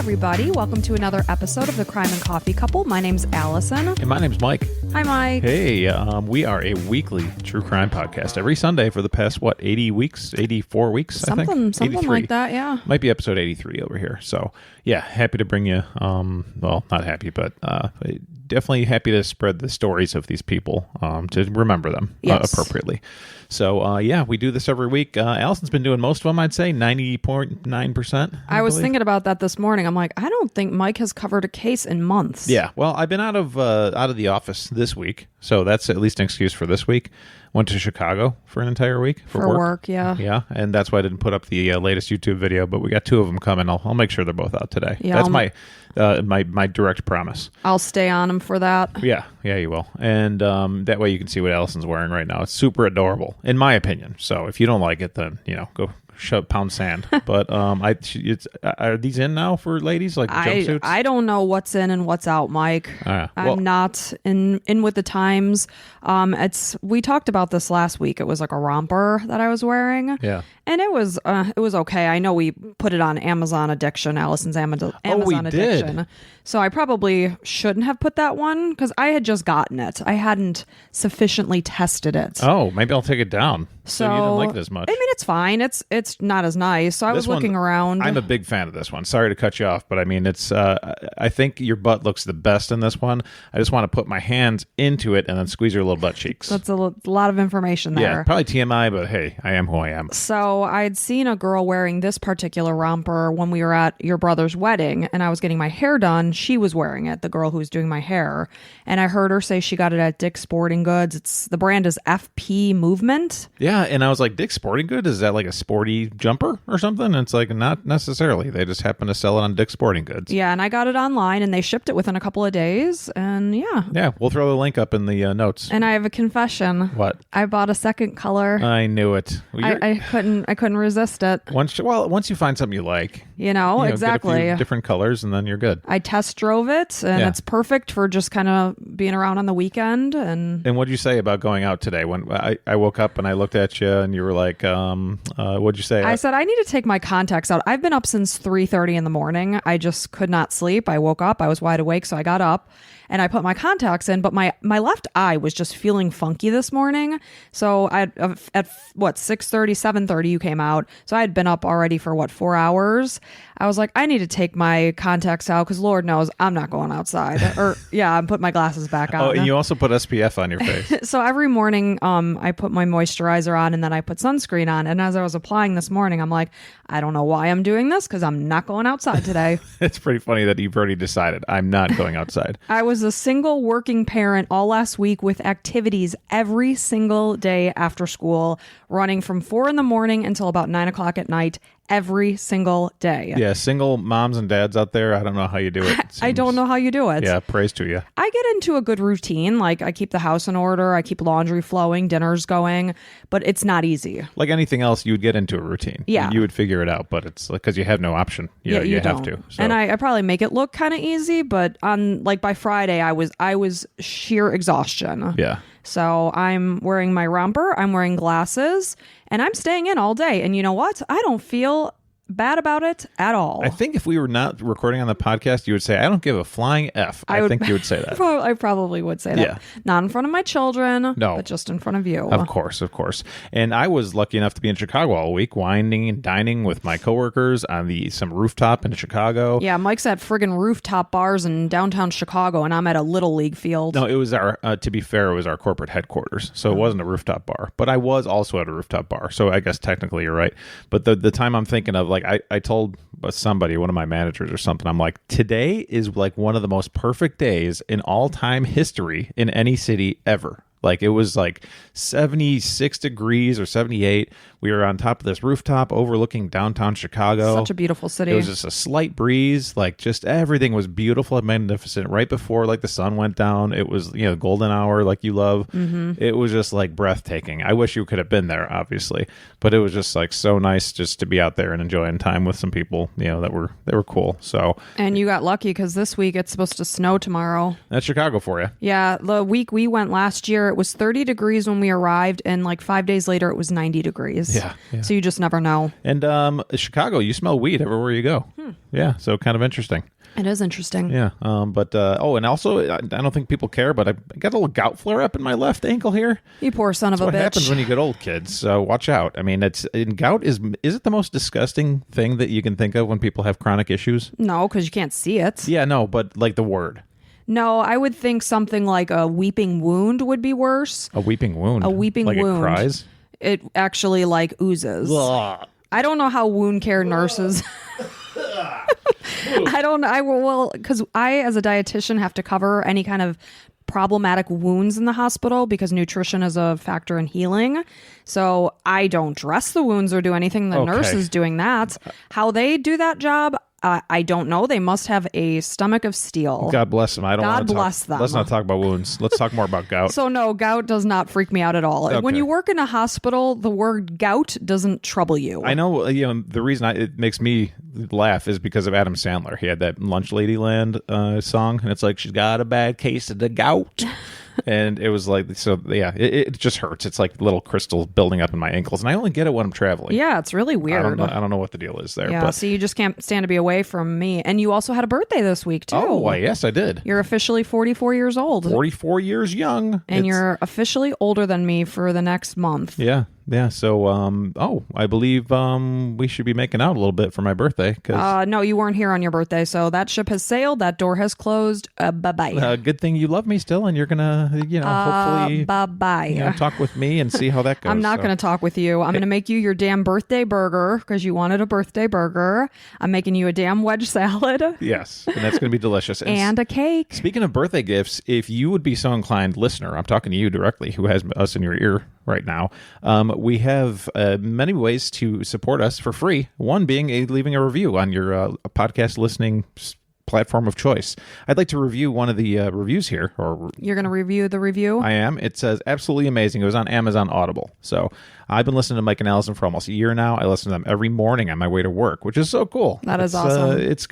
everybody. Welcome to another episode of the Crime and Coffee Couple. My name's Allison. And my name's Mike. Hi, Mike. Hey, we are a weekly true crime podcast every Sunday for the past, 80 weeks? 84 weeks, I think? Something 83. like that, yeah. Might be episode 83 over here. So, yeah, happy to bring you, well, not happy, but definitely happy to spread the stories of these people to remember them appropriately. So, yeah, we do this every week. Allison's been doing most of them, I'd say, 90.9%. I was thinking about that this morning. I'm like, I don't think Mike has covered a case in months. Yeah, well, I've been out of the office this week, so that's at least an excuse for this week. Went to Chicago for an entire week for work. Yeah. Yeah, and that's why I didn't put up the latest YouTube video, but we got two of them coming. I'll make sure they're both out today. Yeah, that's my direct promise. I'll stay on them for that. Yeah, you will. And that way you can see what Allison's wearing right now. It's super adorable, in my opinion. So if you don't like it, then, go pound sand. But are these in now for ladies, like jumpsuits? I don't know what's in and what's out, Mike. I'm not in with the times. We talked about this last week. It was like a romper that I was wearing. Yeah. And it was okay. I know we put it on Amazon Addiction, Allison's Amazon Addiction. Did. So I probably shouldn't have put that one because I had just gotten it. I hadn't sufficiently tested it. Oh, maybe I'll take it down. So you didn't like it as much. I mean, it's fine. It's not as nice. So I was looking around. I'm a big fan of this one. Sorry to cut you off, but I mean, it's. I think your butt looks the best in this one. I just want to put my hands into it and then squeeze your little butt cheeks. That's a lot of information there. Yeah, probably TMI, but hey, I am who I am. So I'd seen a girl wearing this particular romper when we were at your brother's wedding, and I was getting my hair done. She was wearing it, the girl who was doing my hair, and I heard her say she got it at Dick's Sporting Goods. The brand is FP Movement. Yeah, and I was like, Dick's Sporting Goods? Is that like a sporty jumper or something? And it's like, not necessarily. They just happen to sell it on Dick's Sporting Goods. Yeah, and I got it online, and they shipped it within a couple of days, and yeah. Yeah, we'll throw the link up in the notes. And I have a confession. What? I bought a second color. I knew it. Well, I couldn't resist it. Once you find something you like, exactly. get a few different colors, and then you're good. I test drove it, and it's perfect for just kind of being around on the weekend. And what'd you say about going out today? When I woke up and I looked at you, and you were like, what'd you say? I said, I need to take my contacts out. I've been up since 3:30 in the morning. I just could not sleep. I woke up. I was wide awake, so I got up. And I put my contacts in, but my left eye was just feeling funky this morning. So at 6:30, 7:30 you came out. So I had been up already for 4 hours. I was like, I need to take my contacts out because Lord knows I'm not going outside. I'm putting my glasses back on. Oh, and you also put SPF on your face. So every morning I put my moisturizer on and then I put sunscreen on. And as I was applying this morning, I'm like, I don't know why I'm doing this because I'm not going outside today. It's pretty funny that you've already decided I'm not going outside. I was a single working parent all last week with activities every single day after school, running from 4 a.m. until about 9 o'clock at night. Every single day. Yeah, single moms and dads out there, I don't know how you do it. I don't know how you do it. Yeah, praise to you. I get into a good routine. Like, I keep the house in order. I keep laundry flowing, dinner's going, but it's not easy. Like anything else, you would get into a routine. Yeah. You would figure it out, but it's like, because you have no option. You have to. So. And I probably make it look kind of easy, but by Friday, I was sheer exhaustion. Yeah. So I'm wearing my romper, I'm wearing glasses, and I'm staying in all day. And you know what? I don't feel bad about it at all. I think if we were not recording on the podcast, you would say, I don't give a flying F. I think you would say that. I probably would say that. Yeah. Not in front of my children, but just in front of you. Of course. And I was lucky enough to be in Chicago all week, wining and dining with my coworkers on some rooftop in Chicago. Yeah, Mike's at friggin' rooftop bars in downtown Chicago, and I'm at a Little League field. No, it was to be fair, it was our corporate headquarters. So it wasn't a rooftop bar, but I was also at a rooftop bar. So I guess technically you're right. But the time I'm thinking of, like, I told somebody, one of my managers or something, I'm like, today is like one of the most perfect days in all time history in any city ever. Like, it was like 76 degrees or 78. We were on top of this rooftop overlooking downtown Chicago. Such a beautiful city. It was just a slight breeze. Like, just everything was beautiful and magnificent. Right before, like, the sun went down, it was, golden hour, like you love. Mm-hmm. It was just, like, breathtaking. I wish you could have been there, obviously. But it was just, like, so nice just to be out there and enjoying time with some people, that were cool. So. And you got lucky because this week it's supposed to snow tomorrow. That's Chicago for you. Yeah. The week we went last year, It was 30 degrees when we arrived, and like 5 days later, it was 90 degrees. Yeah. So you just never know. And Chicago, you smell weed everywhere you go. Yeah, so kind of interesting. It is interesting. Yeah, and also, I don't think people care, but I got a little gout flare up in my left ankle here. You poor son of a bitch. What happens when you get old, kids? So watch out. I mean, gout is it the most disgusting thing that you can think of when people have chronic issues? No, because you can't see it. Yeah, no, but like the word. No, I would think something like a weeping wound would be worse. A weeping wound? A weeping like wound. It cries? It actually like oozes. Ugh. I don't know how wound care nurses... because I, as a dietitian, have to cover any kind of problematic wounds in the hospital because nutrition is a factor in healing. So I don't dress the wounds or do anything. The nurse is doing that. How they do that job, I don't know. They must have a stomach of steel. God bless them. I don't want to bless them. Let's not talk about wounds. Let's talk more about gout. So no, gout does not freak me out at all. Okay. When you work in a hospital, the word gout doesn't trouble you. I know, the reason it makes me laugh is because of Adam Sandler. He had that Lunch Ladyland song, and it's like, she's got a bad case of the gout. And it was like, so yeah, it just hurts. It's like little crystals building up in my ankles, and I only get it when I'm traveling. Yeah, it's really weird. I don't know what the deal is there. Yeah, but. so you just can't stand to be away from me. And you also had a birthday this week, too. Oh, yes, I did. You're officially 44 years old. 44 years young. And you're officially older than me for the next month. Yeah. Yeah, so, I believe we should be making out a little bit for my birthday. No, you weren't here on your birthday, so that ship has sailed, that door has closed, bye-bye. Good thing you love me still, and you're going to, hopefully bye-bye. Talk with me and see how that goes. I'm not going to talk with you. I'm going to make you your damn birthday burger, because you wanted a birthday burger. I'm making you a damn wedge salad. Yes, and that's going to be delicious. And a cake. Speaking of birthday gifts, if you would be so inclined, listener, I'm talking to you directly, who has us in your ear right now, we have many ways to support us for free. One being leaving a review on your podcast listening platform of choice. I'd like to review one of the reviews here. Or you're going to review the review? I am. It says, absolutely amazing. It was on Amazon Audible. So I've been listening to Mike and Allison for almost a year now. I listen to them every morning on my way to work, which is so cool. That is awesome. It's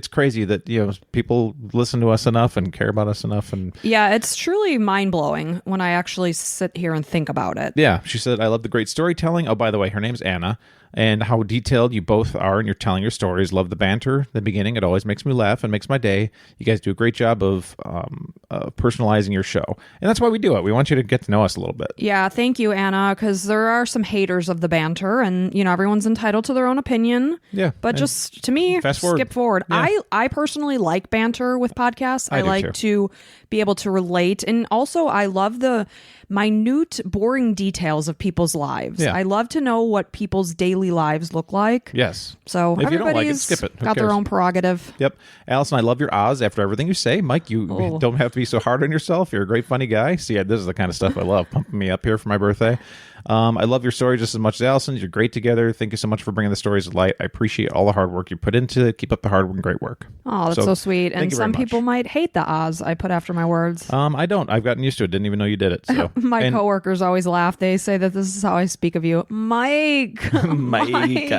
crazy that people listen to us enough and care about us enough. And yeah, it's truly mind-blowing when I actually sit here and think about it. Yeah, she said, I love the great storytelling. Oh, by the way, her name's Anna. And how detailed you both are and you're telling your stories. Love the banter, the beginning. It always makes me laugh and makes my day. You guys do a great job of personalizing your show. And that's why we do it. We want you to get to know us a little bit. Yeah, thank you, Anna, because there are some haters of the banter, and everyone's entitled to their own opinion. Yeah. But just, to me, skip forward. Yeah. I personally like banter with podcasts. I like too. to be able to relate. And also, I love the minute, boring details of people's lives. Yeah. I love to know what people's daily lives look like. Yes. So if you don't like it, everybody's skip it. Who got their cares? own prerogative. Yep. Allison, I love your Oz after everything you say. Mike, you don't have to be so hard on yourself. You're a great, funny guy. See, this is the kind of stuff I love, pumping me up here for my birthday. I love your story just as much as Allison's. You're great together. Thank you so much for bringing the stories to light. I appreciate all the hard work you put into it. Keep up the hard and great work. Oh, that's so sweet. And some people might hate the Oz I put after my words. I don't. I've gotten used to it. Didn't even know you did it. So my coworkers always laugh. They say that this is how I speak of you. Mike, Mike,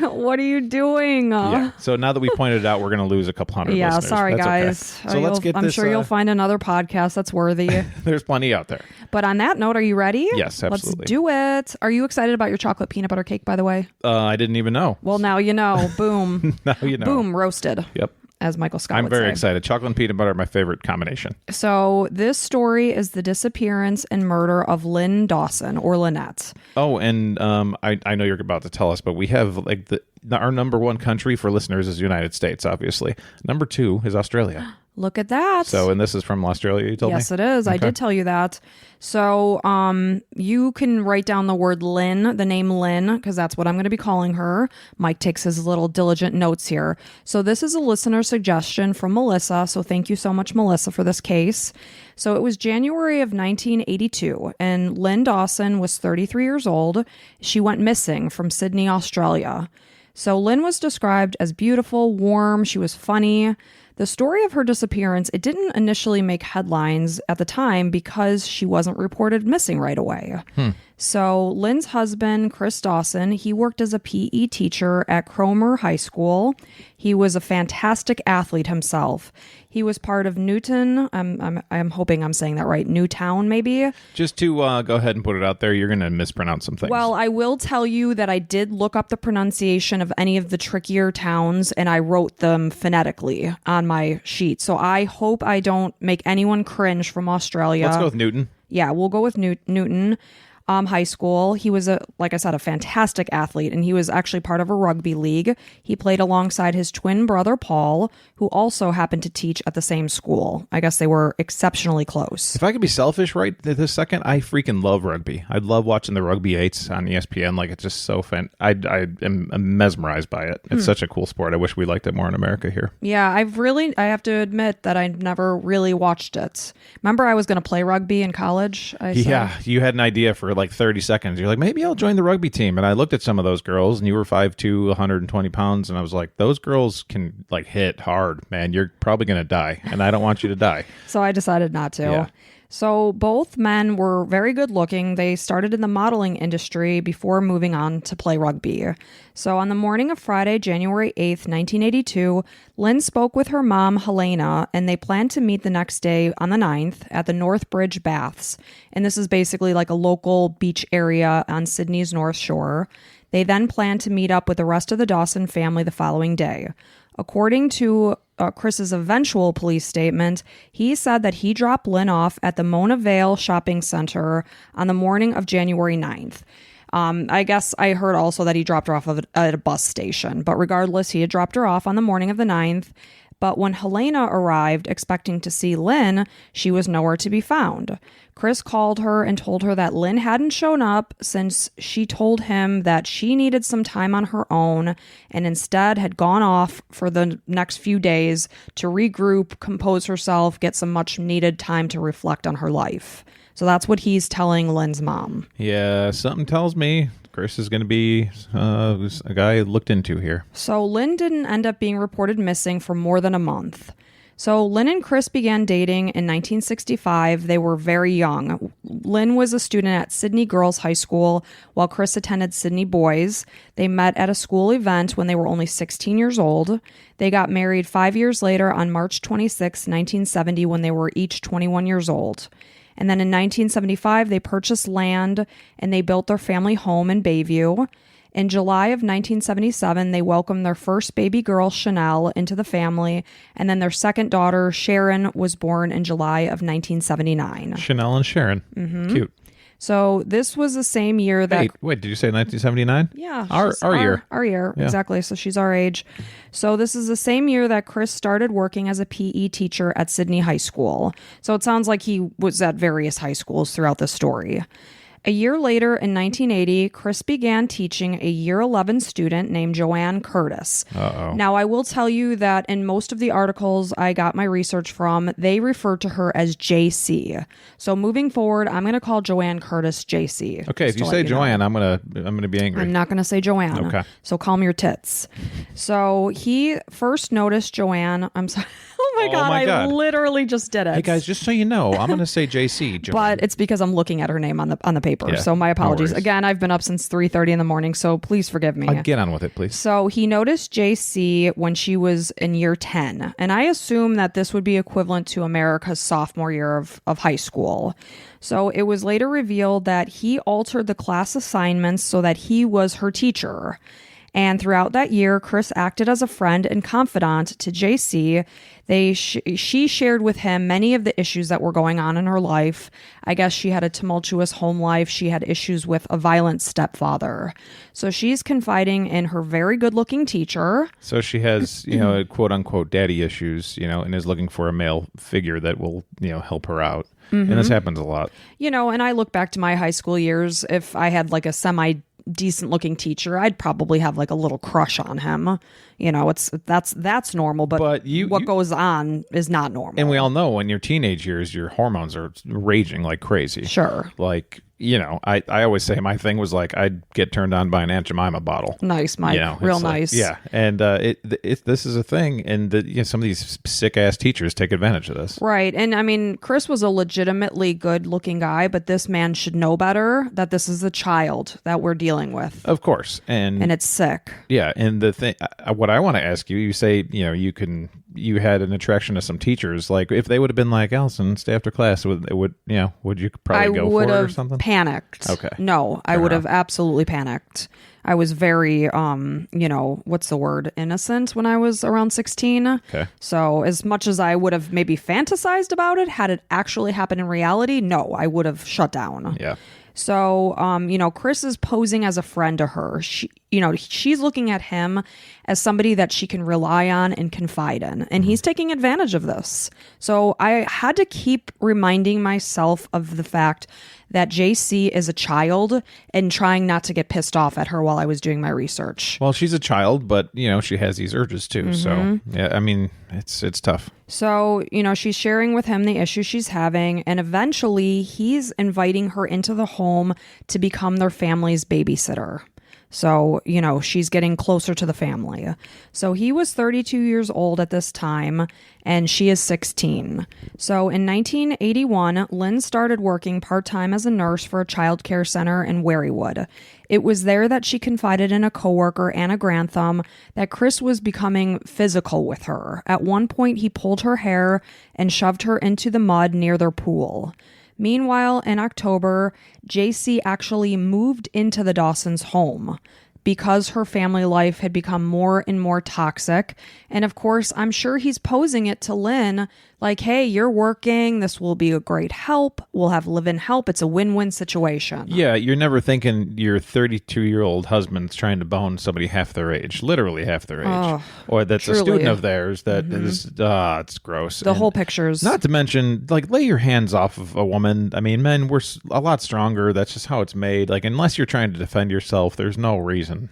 what are you doing? Yeah. So now that we pointed it out, we're going to lose a couple hundred yeah, listeners. sorry, that's guys. Okay. So let's get I'm sure you'll find another podcast that's worthy. There's plenty out there. But on that note, are you ready? Yes, absolutely. Let's do it. Are you excited about your chocolate peanut butter cake, by the way? I didn't even know. Well, now you know. Boom. Now you know. Boom, roasted. Yep. As Michael Scott I'm would very say. excited. Chocolate and peanut butter are my favorite combination. So this story is the disappearance and murder of Lyn Dawson, or Lynette. Oh, and I know you're about to tell us, but we have like our number one country for listeners is the United States, obviously. Number 2 is Australia. Look at that. So, and this is from Australia, you told me? Yes, it is. Okay. I did tell you that. So, you can write down the word Lyn, the name Lyn, because that's what I'm going to be calling her. Mike takes his little diligent notes here. So this is a listener suggestion from Melissa. So thank you so much, Melissa, for this case. So it was January of 1982, and Lyn Dawson was 33 years old. She went missing from Sydney, Australia. So Lyn was described as beautiful, warm. She was funny. The story of her disappearance, it didn't initially make headlines at the time because she wasn't reported missing right away. So Lyn's husband, Chris Dawson, he worked as a PE teacher at Cromer High School. He was a fantastic athlete himself. He was part of Newton. I'm hoping I'm saying that right. Newtown, maybe. Just to go ahead and put it out there, you're going to mispronounce some things. Well, I will tell you that I did look up the pronunciation of any of the trickier towns, and I wrote them phonetically on my sheet. So I hope I don't make anyone cringe from Australia. Let's go with Newton. Yeah, we'll go with Newton. High school. He was, like I said, a fantastic athlete, and he was actually part of a rugby league. He played alongside his twin brother, Paul, who also happened to teach at the same school. I guess they were exceptionally close. If I could be selfish right this second, I freaking love rugby. I love watching the Rugby 8s on ESPN. Like, it's just so fun. I am mesmerized by it. It's such a cool sport. I wish we liked it more in America here. Yeah, I have to admit that I never really watched it. Remember, I was going to play rugby in college? Yeah, you had an idea for like 30 seconds. You're like, maybe I'll join the rugby team. And I looked at some of those girls, and you were 5'2", 120 pounds, and I was like, those girls can like hit hard, man. You're probably going to die, and I don't want you to die. So I decided not to. Yeah. So both men were very good looking. They started in the modeling industry before moving on to play rugby. So on the morning of Friday, January 8th, 1982, Lyn spoke with her mom, Helena, and they planned to meet the next day on the 9th at the North Bridge Baths. And this is basically like a local beach area on Sydney's North Shore. They then planned to meet up with the rest of the Dawson family the following day. According to Chris's eventual police statement, he said that he dropped Lyn off at the Mona Vale Shopping Center on the morning of January 9th. I guess I heard also that he dropped her off at a bus station, but regardless, he had dropped her off on the morning of the 9th. But when Helena arrived expecting to see Lyn, she was nowhere to be found. Chris called her and told her that Lyn hadn't shown up since she told him that she needed some time on her own and instead had gone off for the next few days to regroup, compose herself, get some much needed time to reflect on her life. So that's what he's telling Lyn's mom. Yeah, something tells me Chris is going to be a guy looked into here. So Lyn didn't end up being reported missing for more than a month. So Lyn and Chris began dating in 1965. They were very young. Lyn was a student at Sydney Girls High School, while Chris attended Sydney Boys. They met at a school event when they were only 16 years old. They got married 5 years later on March 26, 1970, when they were each 21 years old. And then in 1975, they purchased land and they built their family home in Bayview. In July of 1977, they welcomed their first baby girl, Chanel, into the family, and then their second daughter, Sharon, was born in July of 1979. Chanel and Sharon. Mm-hmm. Cute. So this was the same year that... Wait, did you say 1979? Yeah. Our year. Our year, yeah. Exactly. So she's our age. So this is the same year that Chris started working as a PE teacher at Sydney High School. So it sounds like he was at various high schools throughout the story. A year later, in 1980, Chris began teaching a year 11 student named Joanne Curtis. Uh-oh. Now, I will tell you that in most of the articles I got my research from, they refer to her as JC. So moving forward, I'm going to call Joanne Curtis JC. Okay, if you say Joanne, I'm gonna be angry. I'm not going to say Joanne. Okay. So calm your tits. So he first noticed Joanne. I'm sorry. Oh my God, I literally just did it. Hey guys, just so you know, I'm going to say JC. Joanne. But it's because I'm looking at her name on the paper. Yeah, so my apologies. no Again, I've been up since 3:30 in the morning, so please forgive me. Get on with it, please. So he noticed JC when she was in year 10. And I assume that this would be equivalent to America's sophomore year of high school. So it was later revealed that he altered the class assignments so that he was her teacher. And throughout that year, Chris acted as a friend and confidant to JC. She shared with him many of the issues that were going on in her life. I guess she had a tumultuous home life. She had issues with a violent stepfather. So she's confiding in her very good-looking teacher. So she has, quote-unquote daddy issues, and is looking for a male figure that will, help her out. Mm-hmm. And this happens a lot. And I look back to my high school years. If I had like a decent looking teacher, I'd probably have like a little crush on him. That's normal, but what goes on is not normal. And we all know in your teenage years, your hormones are raging like crazy. Sure. Like, I always say my thing was like I'd get turned on by an Aunt Jemima bottle. Nice, Mike. Real nice. Yeah. And this is a thing. And some of these sick ass teachers take advantage of this. Right. And I mean, Chris was a legitimately good looking guy, but this man should know better that this is a child that we're dealing with. Of course. And it's sick. Yeah. And the thing, what I want to ask you, you say, you had an attraction to some teachers. Like if they would have been like, Allison, stay after class, would you probably go for it or something? Panicked. Okay. No, I would have absolutely panicked. I was very, what's the word? Innocent when I was around 16. Okay. So as much as I would have maybe fantasized about it, had it actually happened in reality, no, I would have shut down. Yeah. So, Chris is posing as a friend to her. She's looking at him as somebody that she can rely on and confide in, and he's taking advantage of this. So I had to keep reminding myself of the fact that JC is a child and trying not to get pissed off at her while I was doing my research. Well, she's a child, but she has these urges too. So yeah, I mean, it's tough. So, she's sharing with him the issues she's having, and eventually he's inviting her into the home to become their family's babysitter. So, she's getting closer to the family. So he was 32 years old at this time, and she is 16. So in 1981, Lyn started working part-time as a nurse for a child care center in Warywood. It was there that she confided in a coworker, Anna Grantham, that Chris was becoming physical with her. At one point, he pulled her hair and shoved her into the mud near their pool. Meanwhile, in October, JC actually moved into the Dawsons' home because her family life had become more and more toxic. And of course, I'm sure he's posing it to Lyn like, hey, you're working. This will be a great help. We'll have live-in help. It's a win-win situation. Yeah, you're never thinking your 32-year-old husband's trying to bone somebody half their age, literally half their age. Oh, or that's truly a student of theirs that is, it's gross. The whole picture's... Not to mention, like, lay your hands off of a woman. I mean, men, we're a lot stronger. That's just how it's made. Like, unless you're trying to defend yourself, there's no reason,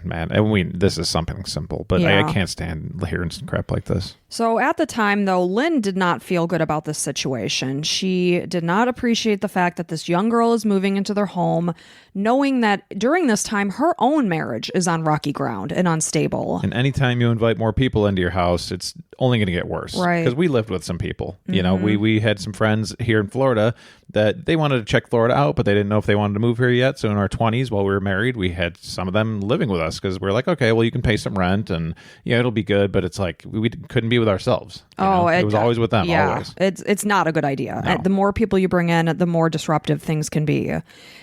man. And this is something simple, but Yeah. I can't stand hearing crap like this. So at the time, though, Lyn did not feel good about this situation. She did not appreciate the fact that this young girl is moving into their home, knowing that during this time, her own marriage is on rocky ground and unstable. And anytime you invite more people into your house, it's only going to get worse. Right. Because we lived with some people. We had some friends here in Florida that they wanted to check Florida out, but they didn't know if they wanted to move here yet. So in our 20s, while we were married, we had some of them living with us because we're like, okay, well, you can pay some rent and it'll be good. But it's like we couldn't be with ourselves. It was always with them. Yeah, always. it's not a good idea. No. The more people you bring in, the more disruptive things can be.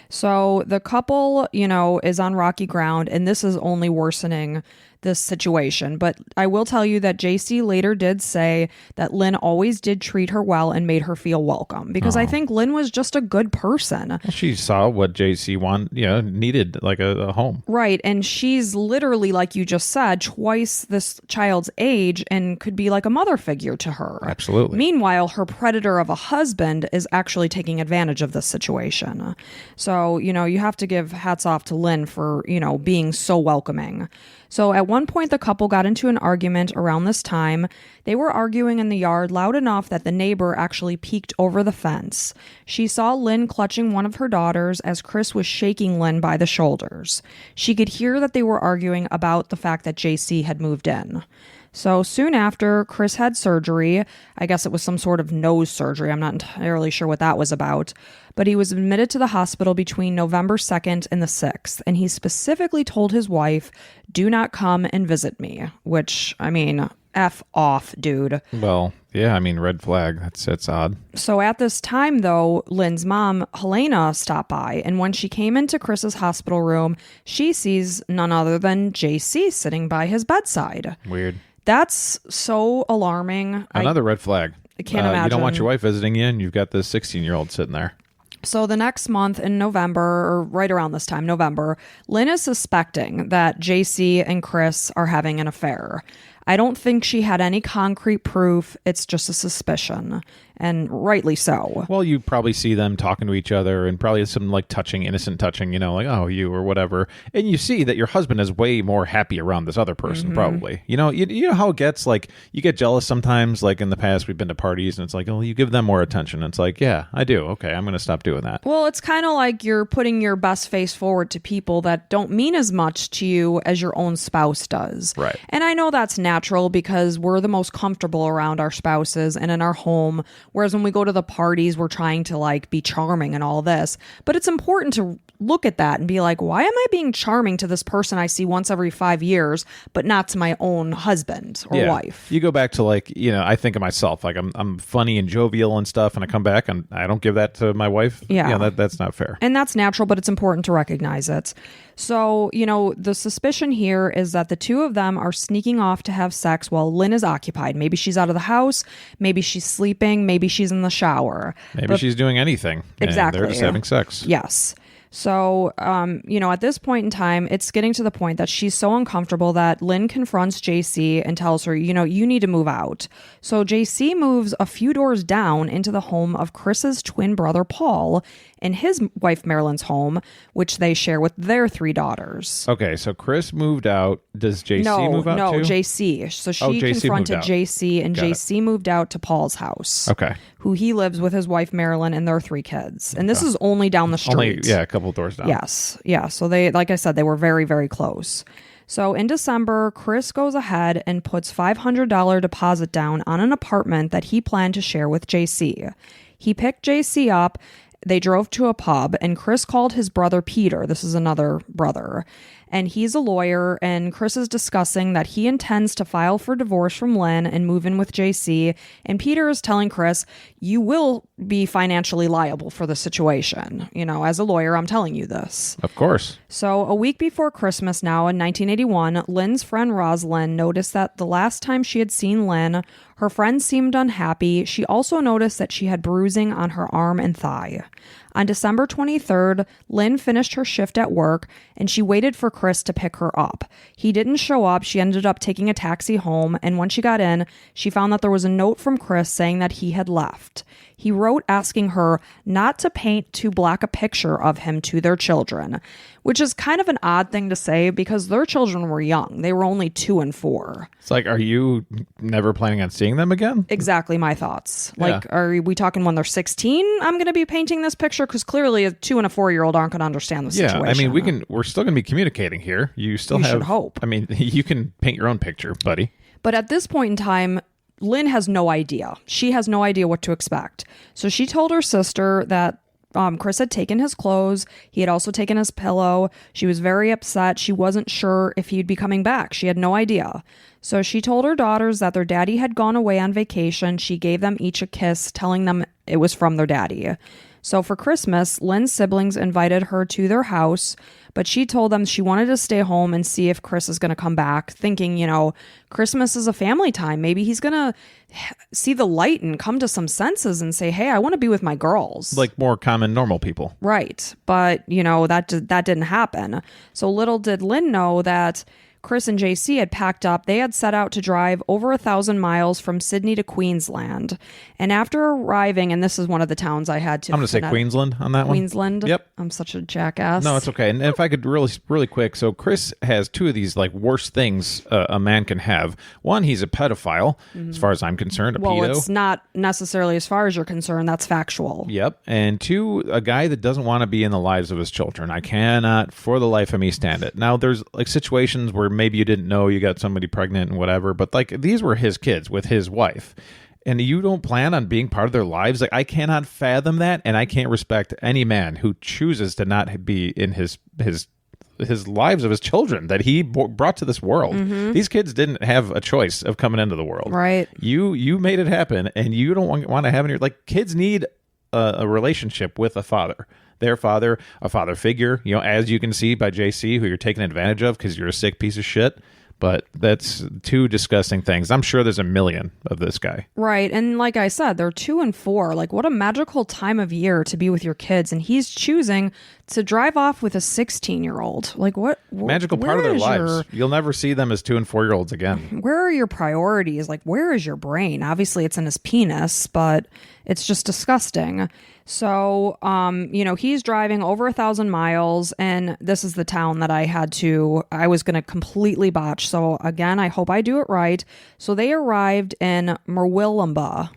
So the couple, is on rocky ground, and this is only worsening this situation. But I will tell you that JC later did say that Lyn always did treat her well and made her feel welcome, because I think Lyn was just a good person. Well, she saw what JC needed, like a home. Right. And she's literally, like you just said, twice this child's age and could be like a mother figure to her. Absolutely. Meanwhile, her predator of a husband is actually taking advantage of this situation. So, you have to give hats off to Lyn for, being so welcoming. So at one point, the couple got into an argument around this time. They were arguing in the yard loud enough that the neighbor actually peeked over the fence. She saw Lyn clutching one of her daughters as Chris was shaking Lyn by the shoulders. She could hear that they were arguing about the fact that JC had moved in. So soon after, Chris had surgery. I guess it was some sort of nose surgery. I'm not entirely sure what that was about. But he was admitted to the hospital between November 2nd and the 6th. And he specifically told his wife, do not come and visit me. Which, I mean, F off, dude. Well, yeah, I mean, red flag. That's odd. So at this time, though, Lyn's mom, Helena, stopped by. And when she came into Chris's hospital room, she sees none other than JC sitting by his bedside. Weird. That's so alarming. Another red flag. I can't imagine. You don't want your wife visiting you, and you've got this 16-year-old sitting there. So the next month in November, or right around this time, November, Lyn is suspecting that JC and Chris are having an affair. I don't think she had any concrete proof. It's just a suspicion, and rightly so. Well, you probably see them talking to each other and probably some like touching, innocent touching, like, oh, you or whatever. And you see that your husband is way more happy around this other person, probably. You know how it gets, like, you get jealous sometimes. Like in the past, we've been to parties and it's like, oh, you give them more attention. It's like, yeah, I do. Okay, I'm going to stop doing that. Well, it's kind of like you're putting your best face forward to people that don't mean as much to you as your own spouse does. Right. And I know that's natural because we're the most comfortable around our spouses and in our home. Whereas when we go to the parties, we're trying to like be charming and all this. But it's important to look at that and be like, why am I being charming to this person I see once every 5 years, but not to my own husband or wife? You go back to like, I think of myself, like I'm funny and jovial and stuff, and I come back and I don't give that to my wife. Yeah. That's not fair. And that's natural, but it's important to recognize it. So, the suspicion here is that the two of them are sneaking off to have sex while Lyn is occupied. Maybe she's out of the house. Maybe she's sleeping. Maybe she's in the shower. Maybe she's doing anything. Exactly. And they're just having sex. Yes. So, at this point in time, it's getting to the point that she's so uncomfortable that Lyn confronts JC and tells her, you need to move out. So JC moves a few doors down into the home of Chris's twin brother, Paul, and his wife, Marilyn's home, which they share with their 3 daughters. Okay, so Chris moved out. Does JC move out too? No, JC. So she JC confronted JC, and JC moved out to Paul's house. Okay. Who he lives with his wife, Marilyn, and their 3 kids. And this is only down the street. A couple doors down. Yes. Yeah. So they, like I said, they were very, very close. So in December, Chris goes ahead and puts $500 deposit down on an apartment that he planned to share with JC. He picked JC up. They drove to a pub, and Chris called his brother Peter. This is another brother. And he's a lawyer, and Chris is discussing that he intends to file for divorce from Lyn and move in with JC. And Peter is telling Chris, you will be financially liable for the situation. As a lawyer, I'm telling you this. Of course. So a week before Christmas now in 1981, Lyn's friend Rosalind noticed that the last time she had seen Lyn, her friend seemed unhappy. She also noticed that she had bruising on her arm and thigh. On December 23rd, Lyn finished her shift at work, and she waited for Chris to pick her up. He didn't show up. She ended up taking a taxi home, and when she got in, she found that there was a note from Chris saying that he had left. He wrote asking her not to paint too black a picture of him to their children, which is kind of an odd thing to say because their children were young. They were only 2 and 4. It's like, are you never planning on seeing them again? Exactly my thoughts. Like, are we talking when they're 16? I'm going to be painting this picture because clearly a 2 and a 4-year-old aren't going to understand the situation. Yeah, I mean, we're still going to be communicating here. You still should hope. I mean, you can paint your own picture, buddy. But at this point in time, Lyn has no idea. She has no idea what to expect. So she told her sister that Chris had taken his clothes. He had also taken his pillow. She was very upset. She wasn't sure if he'd be coming back. She had no idea. So she told her daughters that their daddy had gone away on vacation. She gave them each a kiss, telling them it was from their daddy. So for Christmas, Lyn's siblings invited her to their house, but she told them she wanted to stay home and see if Chris is going to come back, thinking, Christmas is a family time. Maybe he's going to see the light and come to some senses and say, hey, I want to be with my girls. Like more common, normal people. Right. But, that didn't happen. So little did Lyn know that Chris and JC had packed up. They had set out to drive over 1,000 miles from Sydney to Queensland. And after arriving, and this is one of the towns I had to... I'm going to say Queensland on that one. Queensland? Yep. I'm such a jackass. No, it's okay. And if I could really quick. So Chris has 2 of these like worst things a man can have. One, he's a pedophile, as far as I'm concerned, a pedo. Well, it's not necessarily as far as you're concerned. That's factual. Yep. And 2, a guy that doesn't want to be in the lives of his children. I cannot, for the life of me, stand it. Now, there's like situations where maybe you didn't know you got somebody pregnant and whatever, but like these were his kids with his wife, and you don't plan on being part of their lives. Like, I cannot fathom that, and I can't respect any man who chooses to not be in his lives of his children that he brought to this world. Mm-hmm. These kids didn't have a choice of coming into the world. Right. You made it happen, and you don't want to have any, like, kids need a relationship with a father. Their father, a father figure, as you can see by JC, who you're taking advantage of because you're a sick piece of shit. But that's two disgusting things. I'm sure there's a million of this guy. Right. And like I said, they're 2 and 4. Like, what a magical time of year to be with your kids. And he's choosing to drive off with a 16-year-old. Like, what? Magical part of their lives. You'll never see them as 2 and 4-year-olds again. Where are your priorities? Like, where is your brain? Obviously, it's in his penis, but it's just disgusting. So, he's driving over 1,000 miles, and this is the town that I was going to completely botch. So again, I hope I do it right. So they arrived in Murwillumbah.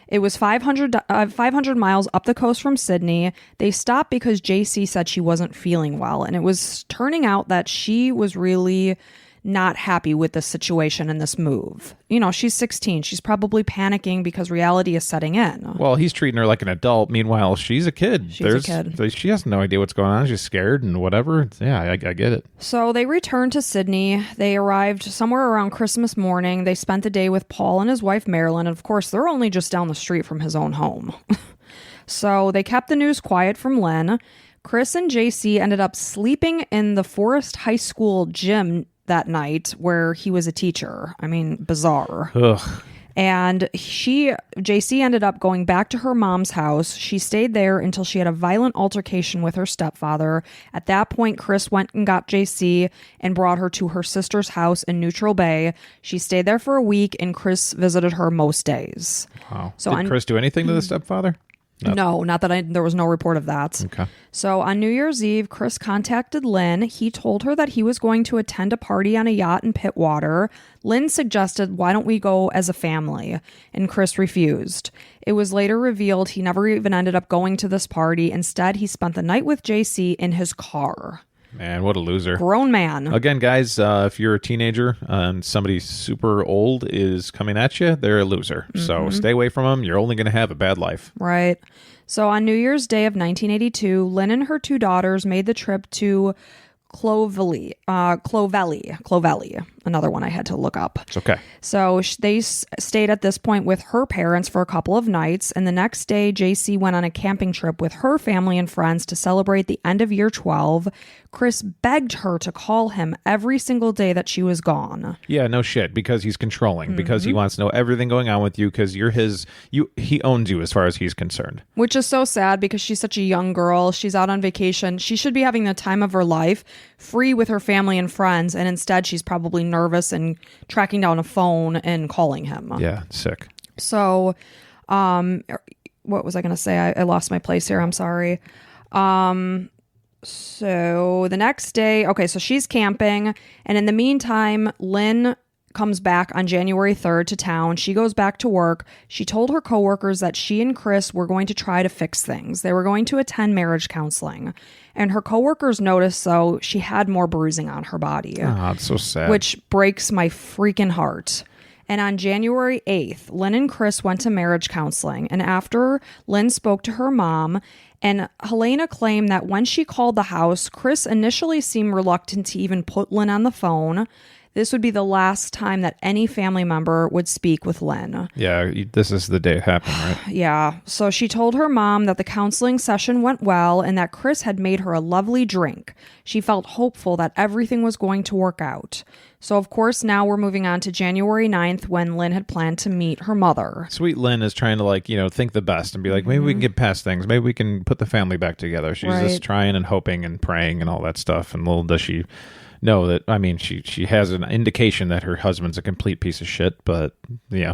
It was 500 miles up the coast from Sydney. They stopped because JC said she wasn't feeling well, and it was turning out that she was really not happy with the situation and this move. She's 16. She's probably panicking because reality is setting in. Well, he's treating her like an adult. Meanwhile, she's a kid. She has no idea what's going on. She's scared and whatever. Yeah, I get it. So they returned to Sydney. They arrived somewhere around Christmas morning. They spent the day with Paul and his wife, Marilyn. And of course, they're only just down the street from his own home. So they kept the news quiet from Lyn. Chris and JC ended up sleeping in the Forest High School gym that night where he was a teacher. I mean, bizarre. Ugh. And JC ended up going back to her mom's house. She stayed there until she had a violent altercation with her stepfather. At that point, Chris went and got JC and brought her to her sister's house in Neutral Bay. She stayed there for a week, and Chris visited her most days. Wow. So did Chris do anything to the stepfather? No, not that there was no report of that. Okay. So on New Year's Eve, Chris contacted Lyn. He told her that he was going to attend a party on a yacht in Pittwater. Lyn suggested, why don't we go as a family? And Chris refused. It was later revealed he never even ended up going to this party. Instead, he spent the night with JC in his car. Man, what a loser. Grown man. Again, guys, if you're a teenager and somebody super old is coming at you, they're a loser. Mm-hmm. So stay away from them. You're only going to have a bad life. Right. So on New Year's Day of 1982, Lyn and her 2 daughters made the trip to Clovelly, another one I had to look up. It's okay. So they stayed at this point with her parents for a couple of nights, and the next day, JC went on a camping trip with her family and friends to celebrate the end of year 12. Chris begged her to call him every single day that she was gone. Yeah, no shit, because he's controlling, because he wants to know everything going on with you, because you're he owns you as far as he's concerned. Which is so sad because she's such a young girl. She's out on vacation. She should be having the time of her life, free with her family and friends, and instead she's probably nervous and tracking down a phone and calling him. Yeah, sick. So, what was I going to say? I lost my place here. I'm sorry. So the next day, okay, so she's camping, and in the meantime, Lyn comes back on January 3rd to town. She goes back to work. She told her coworkers that she and Chris were going to try to fix things. They were going to attend marriage counseling. And her coworkers noticed, so she had more bruising on her body. Oh, it's so sad. Which breaks my freaking heart. And on January 8th, Lyn and Chris went to marriage counseling. And after Lyn spoke to her mom, and Helena claimed that when she called the house, Chris initially seemed reluctant to even put Lyn on the phone. This would be the last time that any family member would speak with Lyn. Yeah, this is the day it happened, right? Yeah. So she told her mom that the counseling session went well and that Chris had made her a lovely drink. She felt hopeful that everything was going to work out. So, of course, now we're moving on to January 9th when Lyn had planned to meet her mother. Sweet Lyn is trying to, think the best and be like, maybe we can get past things. Maybe we can put the family back together. She's just trying and hoping and praying and all that stuff. And little does she know that, she has an indication that her husband's a complete piece of shit, but,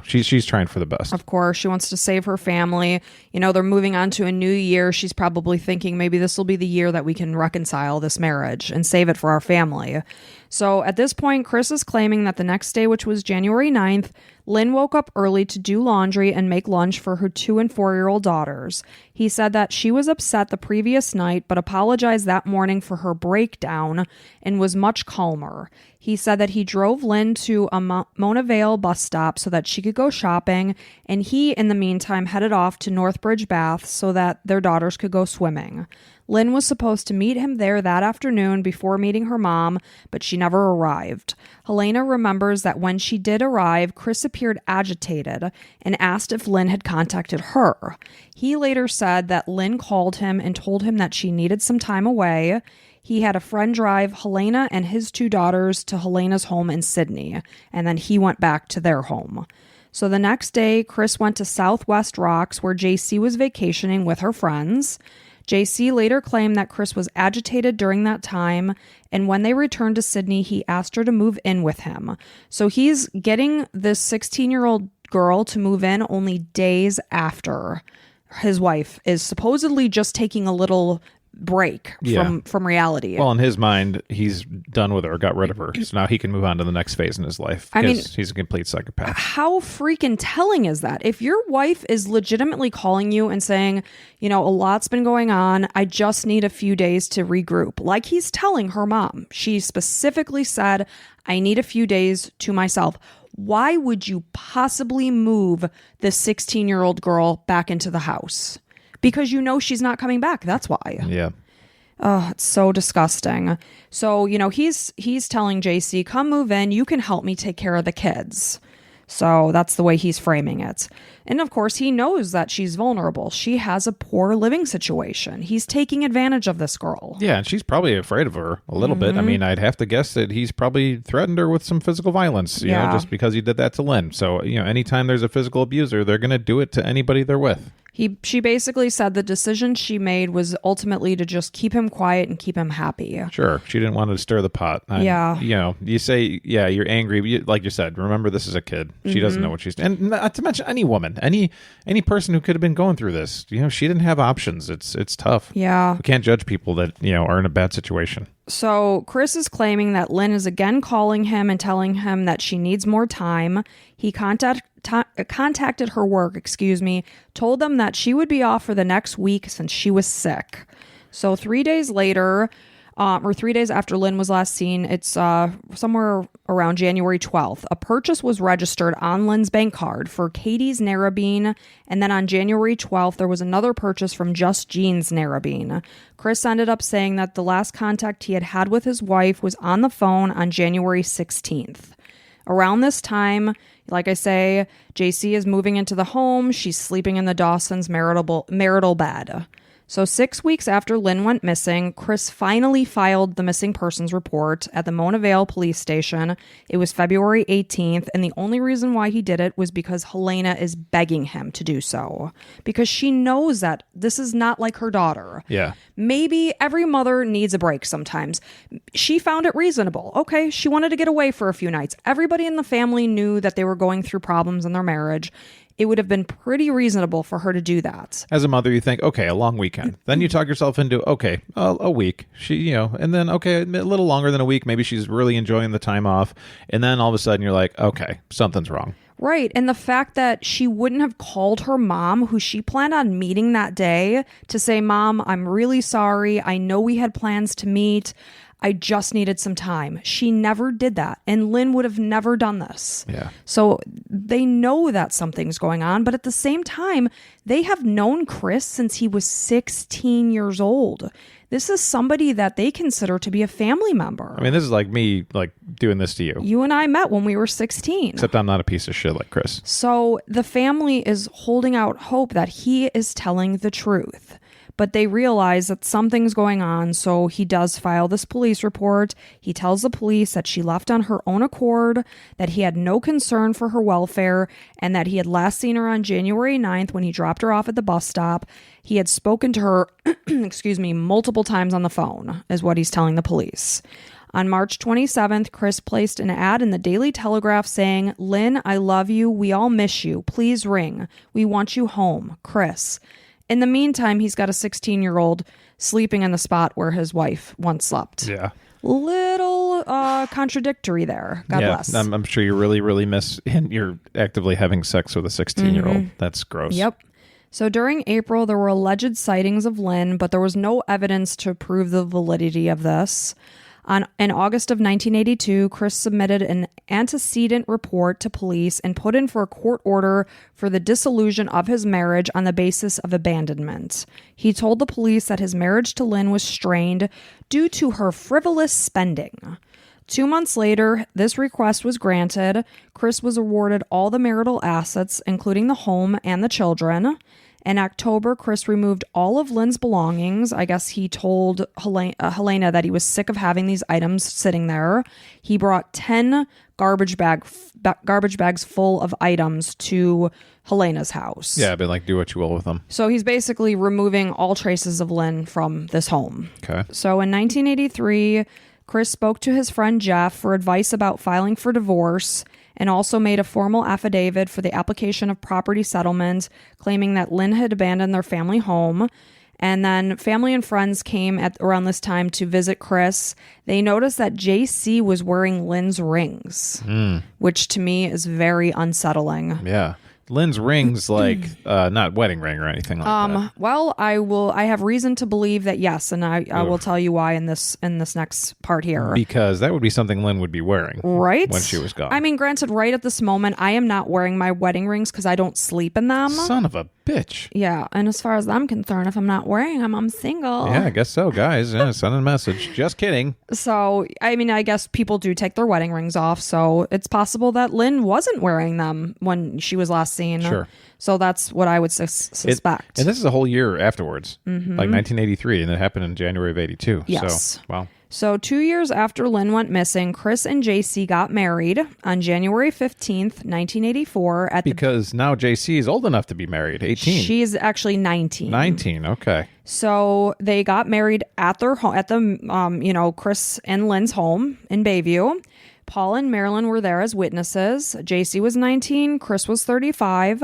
she's trying for the best. Of course, she wants to save her family. They're moving on to a new year. She's probably thinking maybe this will be the year that we can reconcile this marriage and save it for our family. So at this point, Chris is claiming that the next day, which was January 9th, Lyn woke up early to do laundry and make lunch for her 2- and 4-year-old daughters. He said that she was upset the previous night, but apologized that morning for her breakdown and was much calmer. He said that he drove Lyn to a Mona Vale bus stop so that she could go shopping, and he, in the meantime, headed off to Northbridge Bath so that their daughters could go swimming. Lyn was supposed to meet him there that afternoon before meeting her mom, but she never arrived. Helena remembers that when she did arrive, Chris appeared agitated and asked if Lyn had contacted her. He later said that Lyn called him and told him that she needed some time away. he had a friend drive Helena and his 2 daughters to Helena's home in Sydney, and then he went back to their home. So the next day, Chris went to Southwest Rocks where JC was vacationing with her friends. JC later claimed that Chris was agitated during that time, and when they returned to Sydney, he asked her to move in with him. So he's getting this 16-year-old girl to move in only days after his wife is supposedly just taking a little break from reality. Well, in his mind, he's done with her, got rid of her. So now he can move on to the next phase in his life because he's a complete psychopath. How freaking telling is that? If your wife is legitimately calling you and saying, a lot's been going on, I just need a few days to regroup, like he's telling her mom. She specifically said, I need a few days to myself. Why would you possibly move the 16-year-old girl back into the house? Because she's not coming back. That's why. Yeah. Oh, it's so disgusting. So, he's telling JC, come move in. You can help me take care of the kids. So that's the way he's framing it. And of course, he knows that she's vulnerable. She has a poor living situation. He's taking advantage of this girl. Yeah, and she's probably afraid of her a little bit. I mean, I'd have to guess that he's probably threatened her with some physical violence, you know, just because he did that to Lynn. So, anytime there's a physical abuser, they're going to do it to anybody they're with. She basically said the decision she made was ultimately to just keep him quiet and keep him happy. Sure. She didn't want to stir the pot. You say, you're angry. Like you said, remember, this is a kid. She doesn't know what she's doing. And not to mention any woman, any person who could have been going through this. She didn't have options. It's tough. Yeah. We can't judge people that, are in a bad situation. So Chris is claiming that Lynn is again calling him and telling him that she needs more time. He contacted her work, told them that she would be off for the next week since she was sick. So 3 days later, or 3 days after Lynn was last seen, it's somewhere around January 12th. A purchase was registered on Lynn's bank card for Katie's Narrabeen, and then on January 12th, there was another purchase from Just Jean's Narrabeen. Chris ended up saying that the last contact he had with his wife was on the phone on January 16th. Around this time, like I say, JC is moving into the home. She's sleeping in the Dawsons' marital bed. So 6 weeks after Lynn went missing, Chris finally filed the missing persons report at the Mona Vale police station. It was February 18th, and the only reason why he did it was because Helena is begging him to do so. Because she knows that this is not like her daughter. Yeah. Maybe every mother needs a break sometimes. She found it reasonable. Okay, she wanted to get away for a few nights. Everybody in the family knew that they were going through problems in their marriage. It would have been pretty reasonable for her to do that. As a mother, you think, okay, a long weekend. Then you talk yourself into, okay, a week. And then, okay, a little longer than a week. Maybe she's really enjoying the time off. And then all of a sudden you're like, okay, something's wrong. Right. And the fact that she wouldn't have called her mom, who she planned on meeting that day, to say, Mom, I'm really sorry. I know we had plans to meet. I just needed some time. She never did that. And Lynn would have never done this. Yeah. So they know that something's going on. But at the same time, they have known Chris since he was 16 years old. This is somebody that they consider to be a family member. I mean, this is like me, doing this to you. You and I met when we were 16. Except I'm not a piece of shit like Chris. So the family is holding out hope that he is telling the truth. But they realize that something's going on, so he does file this police report. He tells the police that she left on her own accord, that he had no concern for her welfare, and that he had last seen her on January 9th when he dropped her off at the bus stop. He had spoken to her, multiple times on the phone, is what he's telling the police. On March 27th, Chris placed an ad in the Daily Telegraph saying, Lynn, I love you. We all miss you. Please ring. We want you home. Chris. In the meantime, he's got a 16-year-old sleeping in the spot where his wife once slept. Yeah. Little contradictory there. God bless. I'm sure you really, really miss, and you're actively having sex with a 16-year-old. That's gross. Yep. So during April, there were alleged sightings of Lynn, but there was no evidence to prove the validity of this. In August of 1982, Chris submitted an antecedent report to police and put in for a court order for the dissolution of his marriage on the basis of abandonment. He told the police that his marriage to Lynn was strained due to her frivolous spending. 2 months later, this request was granted. Chris was awarded all the marital assets, including the home and the children. In October, Chris removed all of Lyn's belongings. I guess he told Helena that he was sick of having these items sitting there. He brought 10 garbage bags full of items to Helena's house. Yeah, but like do what you will with them. So he's basically removing all traces of Lyn from this home. Okay. So in 1983, Chris spoke to his friend Jeff for advice about filing for divorce and also made a formal affidavit for the application of property settlement, claiming that Lyn had abandoned their family home. And then family and friends came at around this time to visit Chris. They noticed that JC was wearing Lyn's rings, which to me is very unsettling. Yeah. Lyn's rings, like not wedding ring or anything like that. Well, I have reason to believe that yes, and I will tell you why in this next part here. Because that would be something Lyn would be wearing, right? When she was gone. I mean, granted, right at this moment, I am not wearing my wedding rings because I don't sleep in them. Son of a bitch. Yeah, and as far as I'm concerned, if I'm not wearing them, I'm single. Yeah, I guess so, guys. Yeah, send a message. Just kidding. So, I mean, I guess people do take their wedding rings off, so it's possible that Lyn wasn't wearing them when she was last seen. Sure. So that's what I would suspect. And this is a whole year afterwards, like 1983, and it happened in January of 82. Yes. So, wow. So 2 years after Lyn went missing, Chris and JC got married on January 15th, 1984 because now JC is old enough to be married, 18. She's actually 19. 19, okay. So they got married at their home, at the Chris and Lyn's home in Bayview. Paul and Marilyn were there as witnesses. JC was 19, Chris was 35.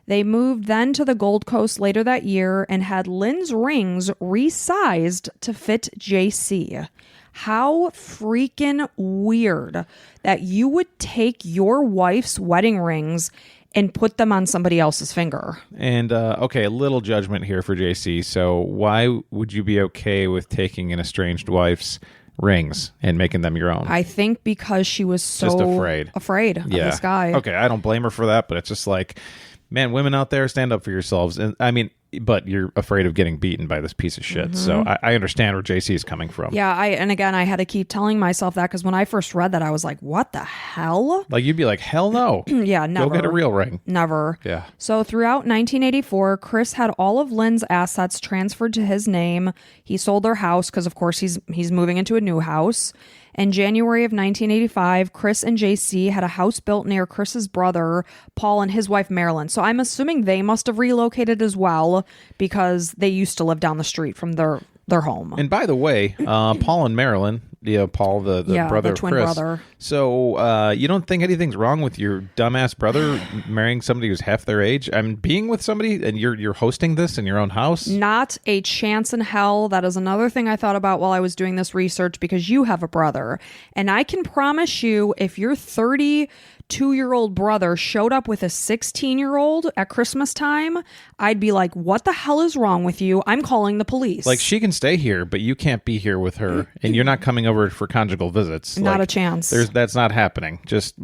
They moved then to the Gold Coast later that year and had Lyn's rings resized to fit JC. How freaking weird that you would take your wife's wedding rings and put them on somebody else's finger. And, okay, a little judgment here for JC. So why would you be okay with taking an estranged wife's rings and making them your own? I think because she was so just afraid of this guy. Okay, I don't blame her for that, but it's just like, man, women out there, stand up for yourselves. And I mean, but you're afraid of getting beaten by this piece of shit. So I understand where JC is coming from. Yeah, I had to keep telling myself that because when I first read that, I was like, what the hell? Like, you'd be like, hell no. Yeah, never. Go get a real ring. Never. Yeah. So throughout 1984, Chris had all of Lyn's assets transferred to his name. He sold their house because, of course, he's moving into a new house. In January of 1985, Chris and JC had a house built near Chris's brother, Paul, and his wife, Marilyn. So I'm assuming they must have relocated as well because they used to live down the street from their home. And by the way, Paul and Marilyn, Paul, the brother the of twin Chris. brother. So you don't think anything's wrong with your dumbass brother marrying somebody who's half their age? I mean, being with somebody and you're hosting this in your own house? Not a chance in hell. That is another thing I thought about while I was doing this research because you have a brother. And I can promise you, if your 32-year-old brother showed up with a 16-year-old at Christmas time, I'd be like, what the hell is wrong with you? I'm calling the police. Like, she can stay here, but you can't be here with her, and you're not coming over for conjugal visits. Not like, a chance. That's not happening. Just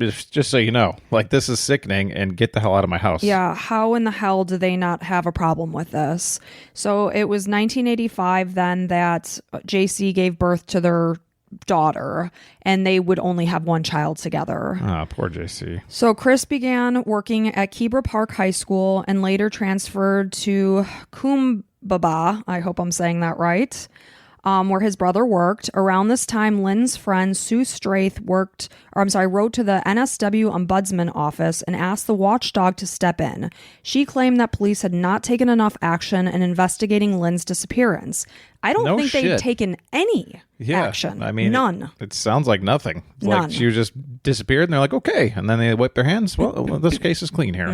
so you know. Like, this is sickening, and get the hell out of my house. Yeah, how in the hell do they not have a problem with this? So it was 1985 then that JC gave birth to their daughter, and they would only have one child together. Ah, poor JC. So Chris began working at Cromer Park High School and later transferred to Kumbaba, I hope I'm saying that right, where his brother worked. Around this time, Lyn's friend Sue Straith wrote to the NSW Ombudsman office and asked the watchdog to step in. She claimed that police had not taken enough action in investigating Lyn's disappearance. I don't think they'd taken any action. I mean, none. It sounds like nothing. None. Like she was just disappeared, and they're like, okay. And then they wipe their hands. Well, this case is clean here.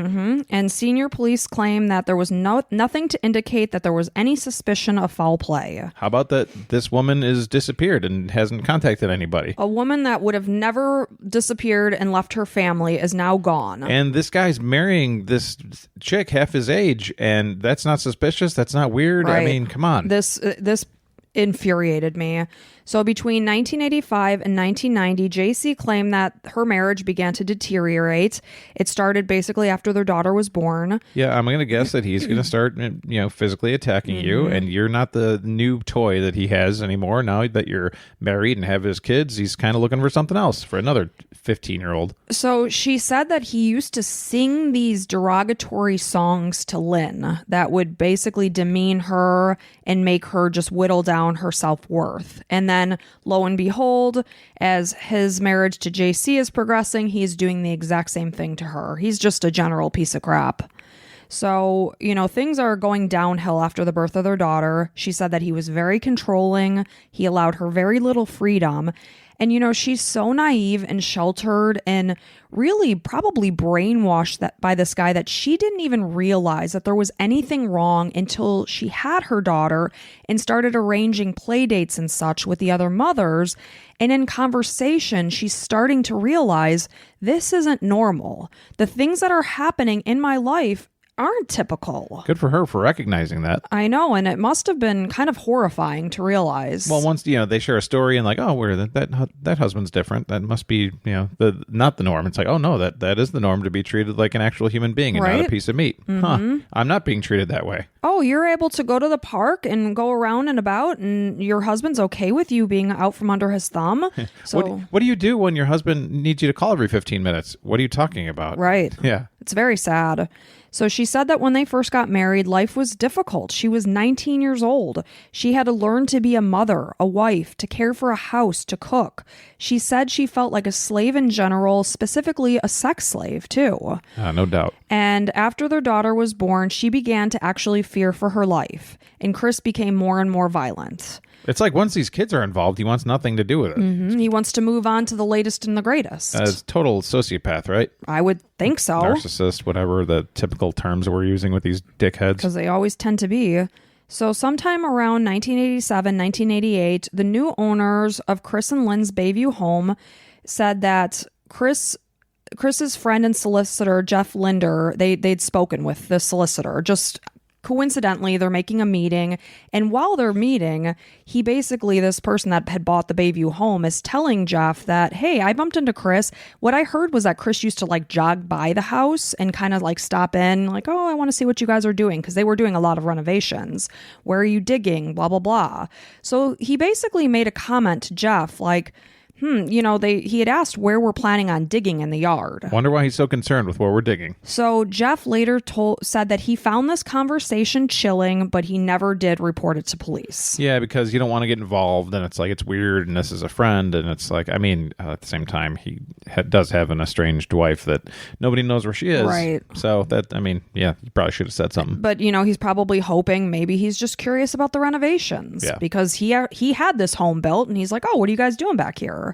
And senior police claim that there was nothing to indicate that there was any suspicion of foul play. How about that this woman is disappeared and hasn't contacted anybody? A woman that would have never disappeared and left her family is now gone. And this guy's marrying this chick half his age, and that's not suspicious? That's not weird? Right. I mean, come on. This infuriated me. So between 1985 and 1990, JC claimed that her marriage began to deteriorate. It started basically after their daughter was born. Yeah, I'm going to guess that he's going to start, physically attacking you, and you're not the new toy that he has anymore. Now that you're married and have his kids, he's kind of looking for something else, for another 15-year-old. So she said that he used to sing these derogatory songs to Lyn that would basically demean her and make her just whittle down her self-worth. And then, lo and behold, as his marriage to JC is progressing, he's doing the exact same thing to her. He's just a general piece of crap. So, things are going downhill after the birth of their daughter. She said that he was very controlling. He allowed her very little freedom. And, she's so naive and sheltered and really probably brainwashed by this guy that she didn't even realize that there was anything wrong until she had her daughter and started arranging play dates and such with the other mothers. And in conversation, she's starting to realize this isn't normal. The things that are happening in my life aren't typical. Good for her for recognizing that. I know, and it must have been kind of horrifying to realize. Well, once they share a story and that husband's different. That must be not the norm. It's like, oh no, that is the norm, to be treated like an actual human being and not a piece of meat. Huh? I'm not being treated that way. Oh, you're able to go to the park and go around and about, and your husband's okay with you being out from under his thumb. So what do you do when your husband needs you to call every 15 minutes? What are you talking about? Right. Yeah. It's very sad. So she said that when they first got married, life was difficult. She was 19 years old. She had to learn to be a mother, a wife, to care for a house, to cook. She said she felt like a slave in general, specifically a sex slave too. No doubt. And after their daughter was born, she began to actually fear for her life. And Chris became more and more violent. It's like once these kids are involved, he wants nothing to do with it. He wants to move on to the latest and the greatest. As total sociopath, right? I would think so. Narcissist, whatever the typical terms we're using with these dickheads. Because they always tend to be. So sometime around 1987, 1988, the new owners of Chris and Lyn's Bayview home said that Chris's friend and solicitor, Jeff Linder, they'd spoken with the solicitor. Just coincidentally, they're making a meeting, and while they're meeting, this person that had bought the Bayview home is telling Jeff that, hey, I bumped into Chris. What I heard was that Chris used to jog by the house and kind of stop in, oh, I want to see what you guys are doing, because they were doing a lot of renovations. Where are you digging? Blah, blah, blah. So he basically made a comment to Jeff he had asked where we're planning on digging in the yard. Wonder why he's so concerned with where we're digging. So Jeff later said that he found this conversation chilling, but he never did report it to police. Yeah, because you don't want to get involved, and it's it's weird, and this is a friend, and it's at the same time, he does have an estranged wife that nobody knows where she is. Right. So you probably should have said something. But, he's probably hoping maybe he's just curious about the renovations. Yeah. Because he had this home built, and he's like, oh, what are you guys doing back here?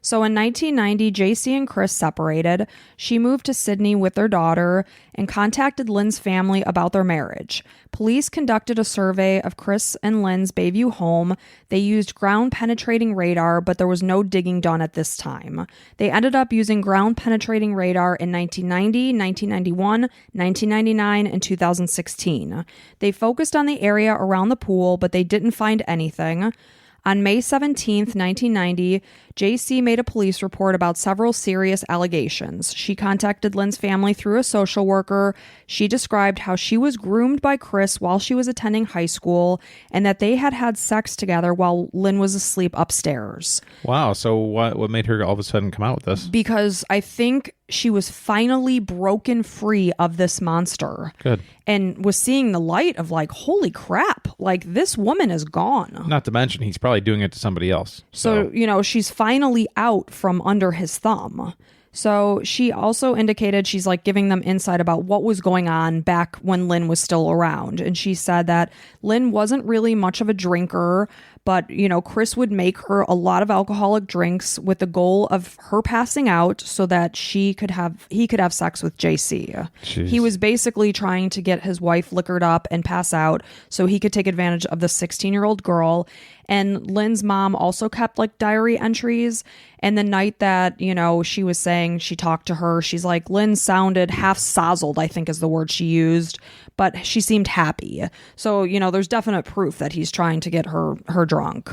So in 1990, JC and Chris separated. She moved to Sydney with their daughter and contacted Lyn's family about their marriage. Police conducted a survey of Chris and Lyn's Bayview home. They used ground-penetrating radar, but there was no digging done at this time. They ended up using ground-penetrating radar in 1990, 1991, 1999, and 2016. They focused on the area around the pool, but they didn't find anything. On May 17th, 1990, JC made a police report about several serious allegations. She contacted Lyn's family through a social worker. She described how she was groomed by Chris while she was attending high school and that they had sex together while Lyn was asleep upstairs. Wow. So what made her all of a sudden come out with this? Because I think she was finally broken free of this monster. Good. And was seeing the light of holy crap, this woman is gone. Not to mention, he's probably doing it to somebody else. So she's finally out from under his thumb. So she also indicated she's giving them insight about what was going on back when Lyn was still around. And she said that Lyn wasn't really much of a drinker, but, Chris would make her a lot of alcoholic drinks with the goal of her passing out so that he could have sex with JC. Jeez. He was basically trying to get his wife liquored up and pass out so he could take advantage of the 16-year-old girl. And Lyn's mom also kept diary entries. And the night that, she was saying she talked to her, she's like, Lyn sounded half sozzled, I think is the word she used, but she seemed happy. So, there's definite proof that he's trying to get her drunk.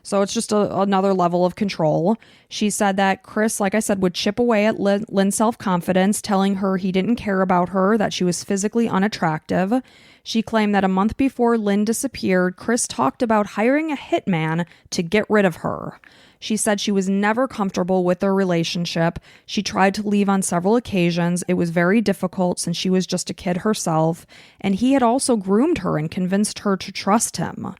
So it's just another level of control. She said that Chris, like I said, would chip away at Lyn's self-confidence, telling her he didn't care about her, that she was physically unattractive. She claimed that a month before Lyn disappeared, Chris talked about hiring a hitman to get rid of her. She said she was never comfortable with their relationship. She tried to leave on several occasions. It was very difficult since she was just a kid herself, and he had also groomed her and convinced her to trust him.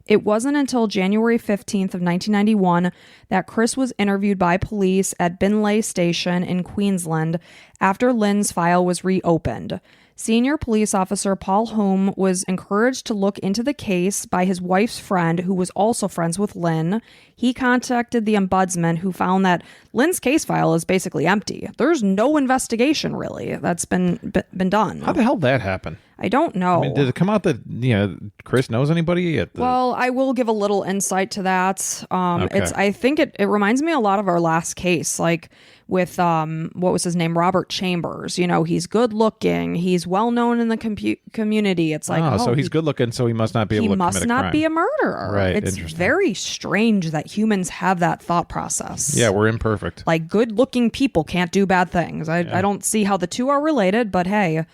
It wasn't until January 15th of 1991 that Chris was interviewed by police at Binlay Station in Queensland after Lyn's file was reopened. Senior police officer Paul Hume was encouraged to look into the case by his wife's friend, who was also friends with Lyn. He contacted the ombudsman, who found that Lyn's case file is basically empty. There's no investigation, really, that's been done. How the hell did that happen? I don't know. I mean, did it come out that Chris knows anybody at the... Well, I will give a little insight to that. Okay. I think it reminds me a lot of our last case, like with what was his name, Robert Chambers. He's good looking, he's well known in the community. It's like, so he's good looking, so he must not be able to commit a crime. He must not be a murderer. Right. It's very strange that humans have that thought process. Yeah, we're imperfect. Like, good looking people can't do bad things. I don't see how the two are related, but hey.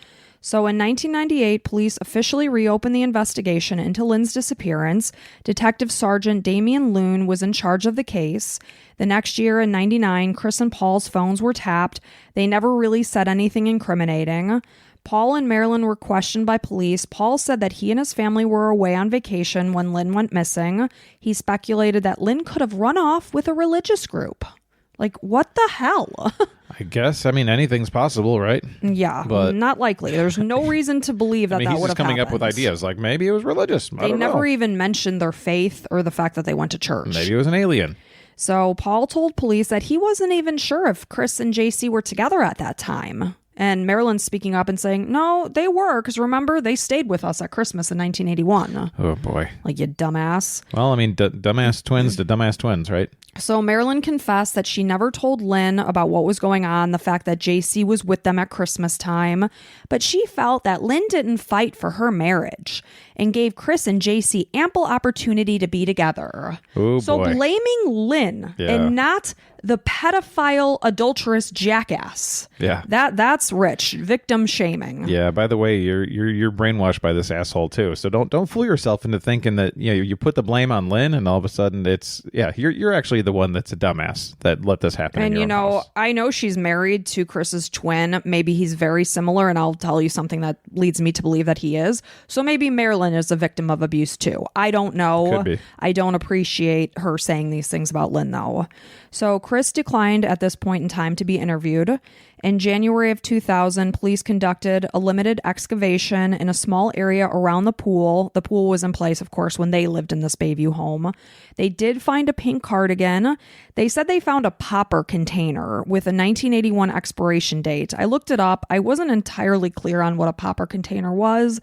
So in 1998, police officially reopened the investigation into Lyn's disappearance. Detective Sergeant Damian Loon was in charge of the case. The next year, in 99, Chris and Paul's phones were tapped. They never really said anything incriminating. Paul and Marilyn were questioned by police. Paul said that he and his family were away on vacation when Lyn went missing. He speculated that Lyn could have run off with a religious group. Like, what the hell? I guess. I mean, anything's possible, right? Yeah, but not likely. There's no reason to believe that he's would have just coming happened. up with ideas. Like, maybe it was religious. They never even mentioned their faith or the fact that they went to church. Maybe it was an alien. So Paul told police that he wasn't even sure if Chris and JC were together at that time. And Marilyn's speaking up and saying, no, they were, because remember, they stayed with us at Christmas in 1981. Oh, boy. Like, you dumbass. Well, I mean, dumbass twins to dumbass twins, right? So Marilyn confessed that she never told Lyn about what was going on, the fact that JC was with them at Christmas time, but she felt that Lyn didn't fight for her marriage and gave Chris and JC ample opportunity to be together. Oh, so boy. Blaming Lyn and not the pedophile adulterous jackass. Yeah. That's rich. Victim shaming. Yeah, by the way, you're brainwashed by this asshole too. So don't fool yourself into thinking that you put the blame on Lyn and all of a sudden you're actually the one that's a dumbass that let this happen. And in your own house. I know she's married to Chris's twin. Maybe he's very similar, and I'll tell you something that leads me to believe that he is. So maybe Marilyn is a victim of abuse too. I don't know. Could be. I don't appreciate her saying these things about Lyn though. So Chris declined at this point in time to be interviewed. In January of 2000, police conducted a limited excavation in a small area around the pool. The pool was in place, of course, when they lived in this Bayview home. They did find a pink cardigan. They said they found a popper container with a 1981 expiration date. I looked it up. I wasn't entirely clear on what a popper container was.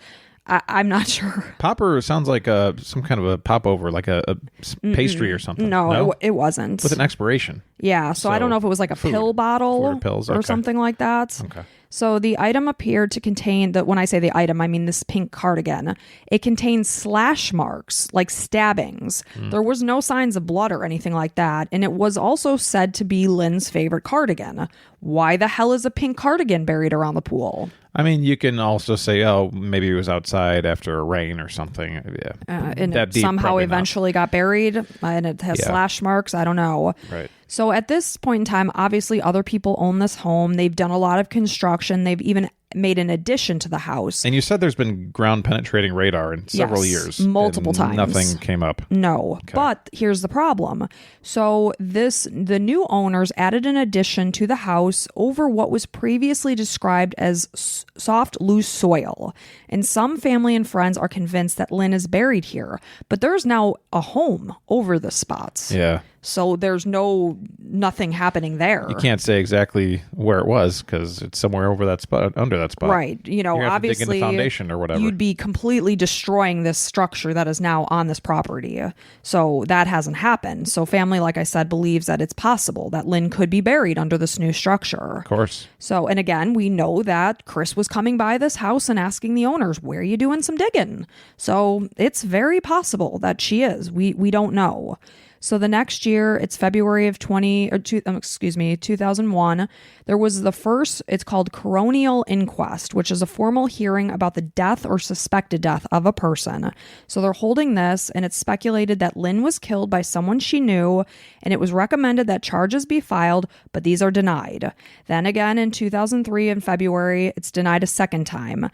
I'm not sure. Popper sounds like some kind of a popover, like a pastry or something. No, it wasn't. With an expiration. Yeah, so I don't know if it was like a pill bottle pills, or okay. something like that. Okay. So the item appeared to contain, when I say the item, I mean this pink cardigan. It contained slash marks, like stabbings. There was no signs of blood or anything like that. And it was also said to be Lyn's favorite cardigan. Why the hell is a pink cardigan buried around the pool? I mean, you can also say, oh, maybe it was outside after a rain or something. Yeah. And it somehow eventually got buried, and it has slash marks. I don't know. Right. So at this point in time, obviously other people own this home. They've done a lot of construction. They've even made an addition to the house. And you said there's been ground penetrating radar in several years. Multiple times. Nothing came up. No. Okay. But here's the problem. So the new owners added an addition to the house over what was previously described as soft, loose soil. And some family and friends are convinced that Lyn is buried here. But there's now a home over the spots. Yeah. So there's nothing happening there. You can't say exactly where it was because it's somewhere over that spot, under that spot. Right. You know, You're gonna have to dig obviously in the foundation or whatever. you'd be completely destroying this structure that is now on this property. So that hasn't happened. So family, like I said, believes that it's possible that Lyn could be buried under this new structure. Of course. So, and again, we know that Chris was coming by this house and asking the owners, where are you doing some digging? So it's very possible that she is. We don't know. So the next year, it's February of 2001, there was the first, it's called coronial inquest, which is a formal hearing about the death or suspected death of a person. So they're holding this, and it's speculated that Lyn was killed by someone she knew, and it was recommended that charges be filed, but these are denied. Then again, in 2003, in February, it's denied a second time.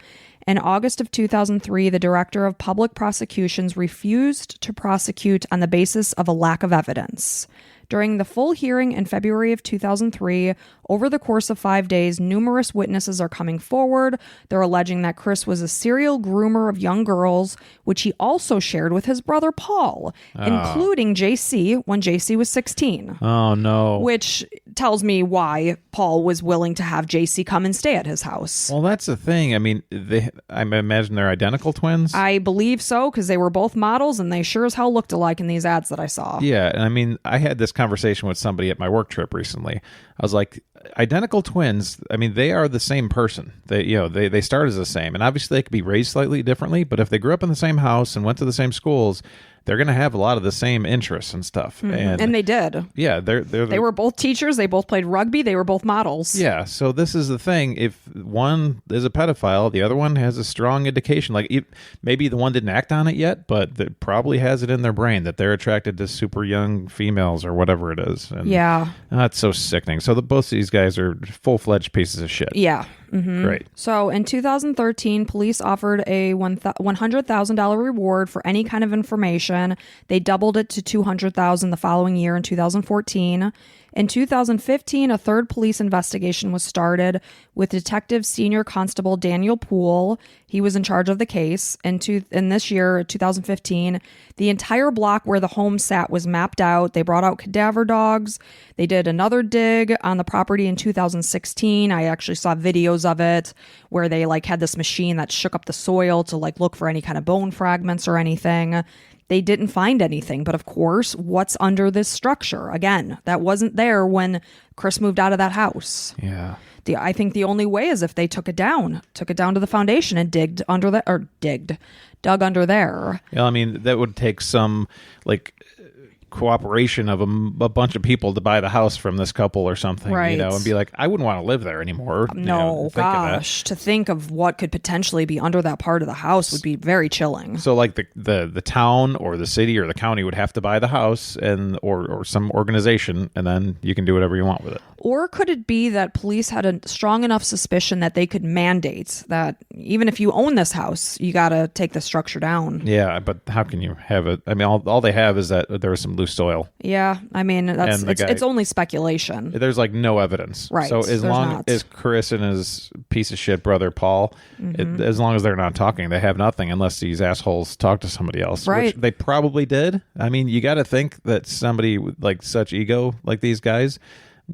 In August of 2003, the director of public prosecutions refused to prosecute on the basis of a lack of evidence. During the full hearing in February of 2003, over the course of 5 days, numerous witnesses are coming forward. They're alleging that Chris was a serial groomer of young girls, which he also shared with his brother Paul, including JC when JC was 16. Oh, no. Which tells me why Paul was willing to have JC come and stay at his house. Well, that's the thing. I mean, I imagine they're identical twins. I believe so, because they were both models, and they sure as hell looked alike in these ads that I saw. Yeah, and I mean, I had this conversation with somebody at my work trip recently. I was like, identical twins, I mean, they are the same person. They start as the same, and obviously they could be raised slightly differently, but if they grew up in the same house and went to the same schools, they're going to have a lot of the same interests and stuff. Mm-hmm. And they did. Yeah, they were both teachers. They both played rugby. They were both models. Yeah, so this is the thing. If one is a pedophile, the other one has a strong indication. Like maybe the one didn't act on it yet, but it probably has it in their brain that they're attracted to super young females or whatever it is. And yeah. That's so sickening. So both of these guys are full-fledged pieces of shit. Yeah. Mm-hmm. Great. So in 2013, police offered a $100,000 reward for any kind of information. They doubled it to $200,000 the following year in 2014. In 2015, a third police investigation was started with Detective Senior Constable Daniel Poole. He was in charge of the case. In this year, 2015, the entire block where the home sat was mapped out. They brought out cadaver dogs. They did another dig on the property in 2016. I actually saw videos of it where they had this machine that shook up the soil to look for any kind of bone fragments or anything. They didn't find anything, but of course, what's under this structure? Again, that wasn't there when Chris moved out of that house. Yeah. I think the only way is if they took it down to the foundation and dug under there. Yeah, I mean, that would take some cooperation of a bunch of people to buy the house from this couple or something, right. And be like, I wouldn't want to live there anymore. No, gosh, to think of what could potentially be under that part of the house would be very chilling. So the town or the city or the county would have to buy the house or some organization, and then you can do whatever you want with it. Or could it be that police had a strong enough suspicion that they could mandate that even if you own this house, you got to take the structure down? Yeah, but how can you have it? I mean, all they have is that there was some loose soil. Yeah, I mean, it's only speculation. There's no evidence. Right. So as long as Chris and his piece of shit brother Paul, mm-hmm. as long as they're not talking, they have nothing unless these assholes talk to somebody else. Right. Which they probably did. I mean, you got to think that somebody with such ego like these guys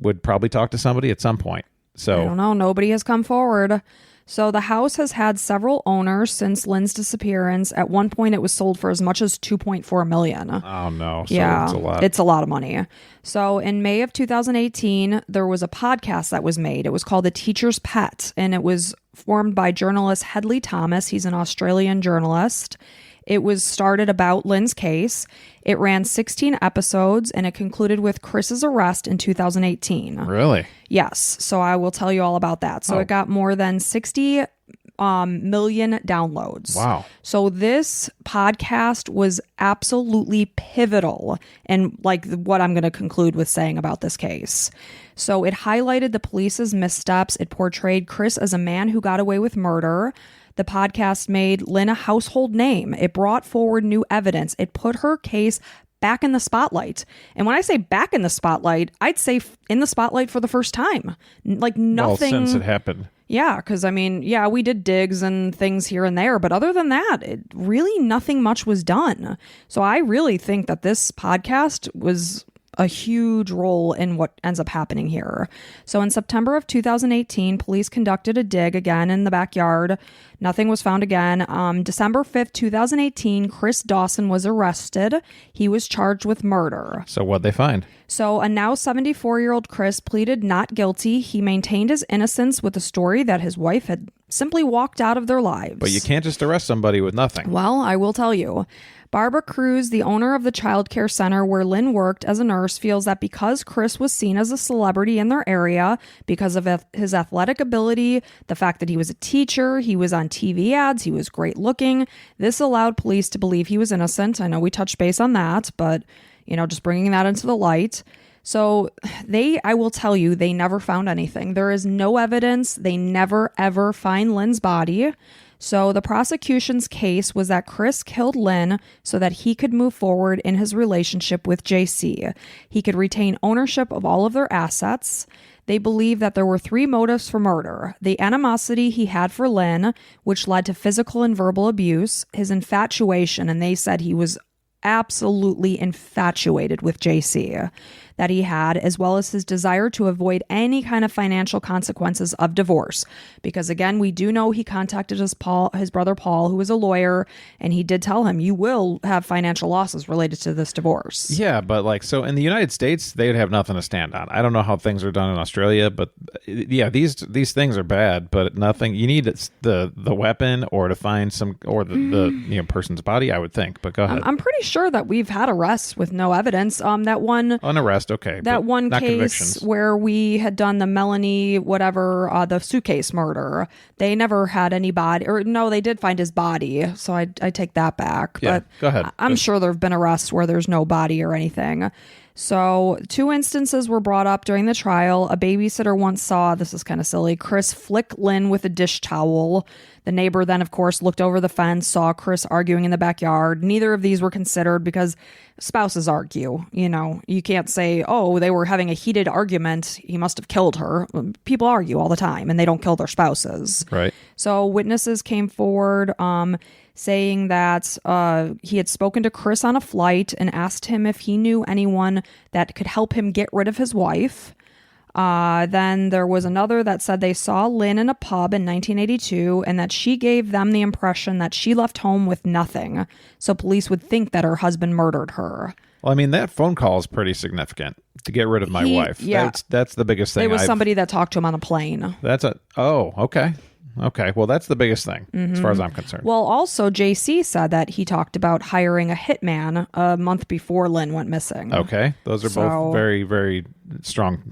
would probably talk to somebody at some point. So I don't know. Nobody has come forward. So the house has had several owners since Lyn's disappearance. At one point, it was sold for as much as $2.4 million. Oh, no. So yeah, it's a lot. It's a lot of money. So in May of 2018, there was a podcast that was made. It was called The Teacher's Pet, and it was formed by journalist Hedley Thomas. He's an Australian journalist. It was started about Lyn's case. It ran 16 episodes, and it concluded with Chris's arrest in 2018. Really? Yes. So I will tell you all about that. So It got more than 60 million downloads. Wow. So this podcast was absolutely pivotal in what I'm going to conclude with saying about this case. So it highlighted the police's missteps. It portrayed Chris as a man who got away with murder. The podcast made Lyn a household name. It brought forward new evidence. It put her case back in the spotlight. And when I say back in the spotlight, I'd say in the spotlight for the first time. Nothing. Well, since it happened. Yeah, because we did digs and things here and there, but other than that, nothing much was done. So I really think that this podcast was a huge role in what ends up happening here. So in September of 2018, police conducted a dig again in the backyard. Nothing was found again. December 5th, 2018, Chris Dawson was arrested. He was charged with murder. So what'd they find? So a now 74-year-old Chris pleaded not guilty. He maintained his innocence with the story that his wife had simply walked out of their lives. But you can't just arrest somebody with nothing. Well, I will tell you. Barbara Cruz, the owner of the child care center where Lyn worked as a nurse, feels that because Chris was seen as a celebrity in their area, because of his athletic ability, the fact that he was a teacher, he was on TV ads, he was great looking, this allowed police to believe he was innocent. I know we touched base on that, but, just bringing that into the light. So I will tell you, they never found anything. There is no evidence. They never, ever find Lyn's body. So the prosecution's case was that Chris killed Lyn so that he could move forward in his relationship with JC. He could retain ownership of all of their assets. They believe that there were 3 motives for murder: the animosity he had for Lyn, which led to physical and verbal abuse, his infatuation, and they said he was absolutely infatuated with JC that he had, as well as his desire to avoid any kind of financial consequences of divorce. Because again, we do know he contacted his brother Paul, who was a lawyer, and he did tell him, you will have financial losses related to this divorce. Yeah, but so in the United States, they'd have nothing to stand on. I don't know how things are done in Australia, but yeah, these things are bad, but nothing. You need the weapon or to find the person's body, I would think. But go ahead. I'm pretty sure that we've had arrests with no evidence. An arrest. Okay. That one case where we had done the Melanie, the suitcase murder, they never had any body, or no, they did find his body. So I take that back. Yeah, but go ahead. I'm sure there have been arrests where there's no body or anything. So 2 instances were brought up during the trial. A babysitter once saw, this is kind of silly, Chris flick Lyn with a dish towel. The neighbor then, of course, looked over the fence, saw Chris arguing in the backyard. Neither of these were considered because spouses argue. You can't say, oh, they were having a heated argument, he must have killed her. People argue all the time, and they don't kill their spouses. Right. So witnesses came forward saying that he had spoken to Chris on a flight and asked him if he knew anyone that could help him get rid of his wife. Then there was another that said they saw Lyn in a pub in 1982 and that she gave them the impression that she left home with nothing. So police would think that her husband murdered her. Well, I mean, that phone call is pretty significant to get rid of my wife. Yeah. That's the biggest thing. It was somebody that talked to him on a plane. Okay. Okay, well, that's the biggest thing as far as I'm concerned. Well, also, JC said that he talked about hiring a hitman a month before Lyn went missing. Okay, those are both very, very strong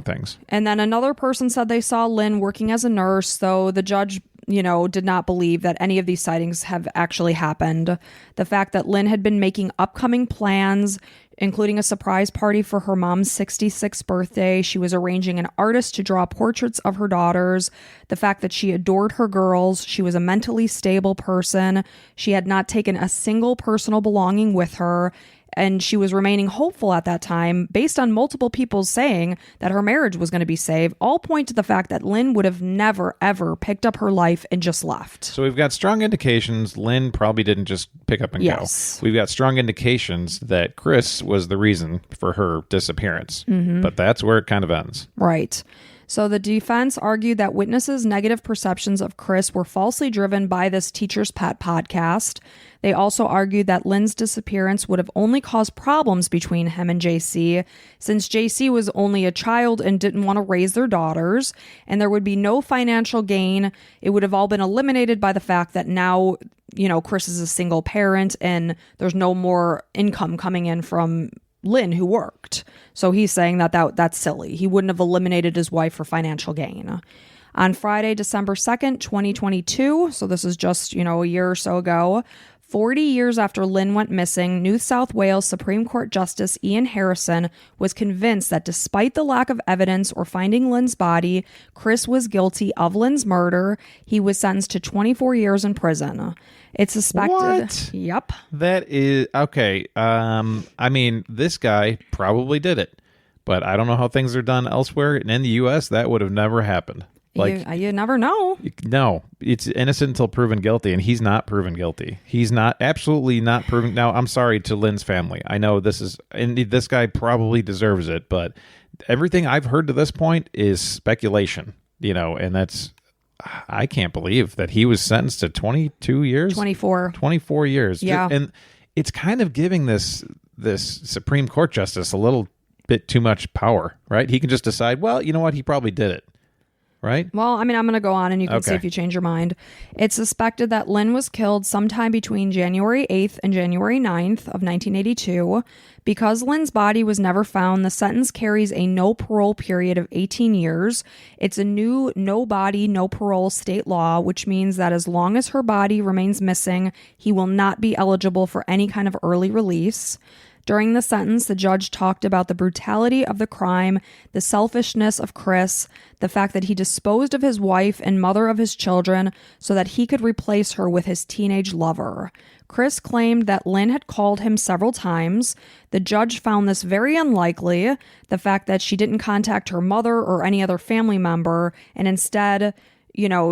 things. And then another person said they saw Lyn working as a nurse, though the judge, did not believe that any of these sightings have actually happened. The fact that Lyn had been making upcoming plans, including a surprise party for her mom's 66th birthday. She was arranging an artist to draw portraits of her daughters. The fact that she adored her girls. She was a mentally stable person. She had not taken a single personal belonging with her. And she was remaining hopeful at that time, based on multiple people saying that her marriage was going to be saved, all point to the fact that Lyn would have never, ever picked up her life and just left. So we've got strong indications Lyn probably didn't just pick up and go. We've got strong indications that Chris was the reason for her disappearance. But that's where it kind of ends. Right. So the defense argued that witnesses' negative perceptions of Chris were falsely driven by this Teacher's Pet podcast. They also argued that Lyn's disappearance would have only caused problems between him and JC, since JC was only a child and didn't want to raise their daughters, and there would be no financial gain. It would have all been eliminated by the fact that now, Chris is a single parent and there's no more income coming in from Lyn, who worked. So he's saying that's silly. He wouldn't have eliminated his wife for financial gain. On Friday, December 2nd, 2022, so this is just, a year or so ago, 40 years after Lyn went missing, New South Wales Supreme Court Justice Ian Harrison was convinced that despite the lack of evidence or finding Lyn's body, Chris was guilty of Lyn's murder. He was sentenced to 24 years in prison. It's suspected. What? Yep. That is okay. I mean, this guy probably did it, but I don't know how things are done elsewhere. And in the U.S., that would have never happened. Like, you never know. no, it's innocent until proven guilty, and he's not proven guilty. He's not, absolutely not proven. Now, I'm sorry to Lyn's family. I know and this guy probably deserves it, but everything I've heard to this point is speculation, and I can't believe that he was sentenced to 22 years. 24 years. Yeah. And it's kind of giving this Supreme Court justice a little bit too much power, right? He can just decide, well, you know what? He probably did it. Right? Well, I mean, I'm going to go on and you can see if you change your mind. It's suspected that Lyn was killed sometime between January 8th and January 9th of 1982. Because Lyn's body was never found, the sentence carries a no parole period of 18 years. It's a new no body, no parole state law, which means that as long as her body remains missing, he will not be eligible for any kind of early release. During the sentence, the judge talked about the brutality of the crime, the selfishness of Chris, the fact that he disposed of his wife and mother of his children so that he could replace her with his teenage lover. Chris claimed that Lyn had called him several times. The judge found this very unlikely, the fact that she didn't contact her mother or any other family member, and instead,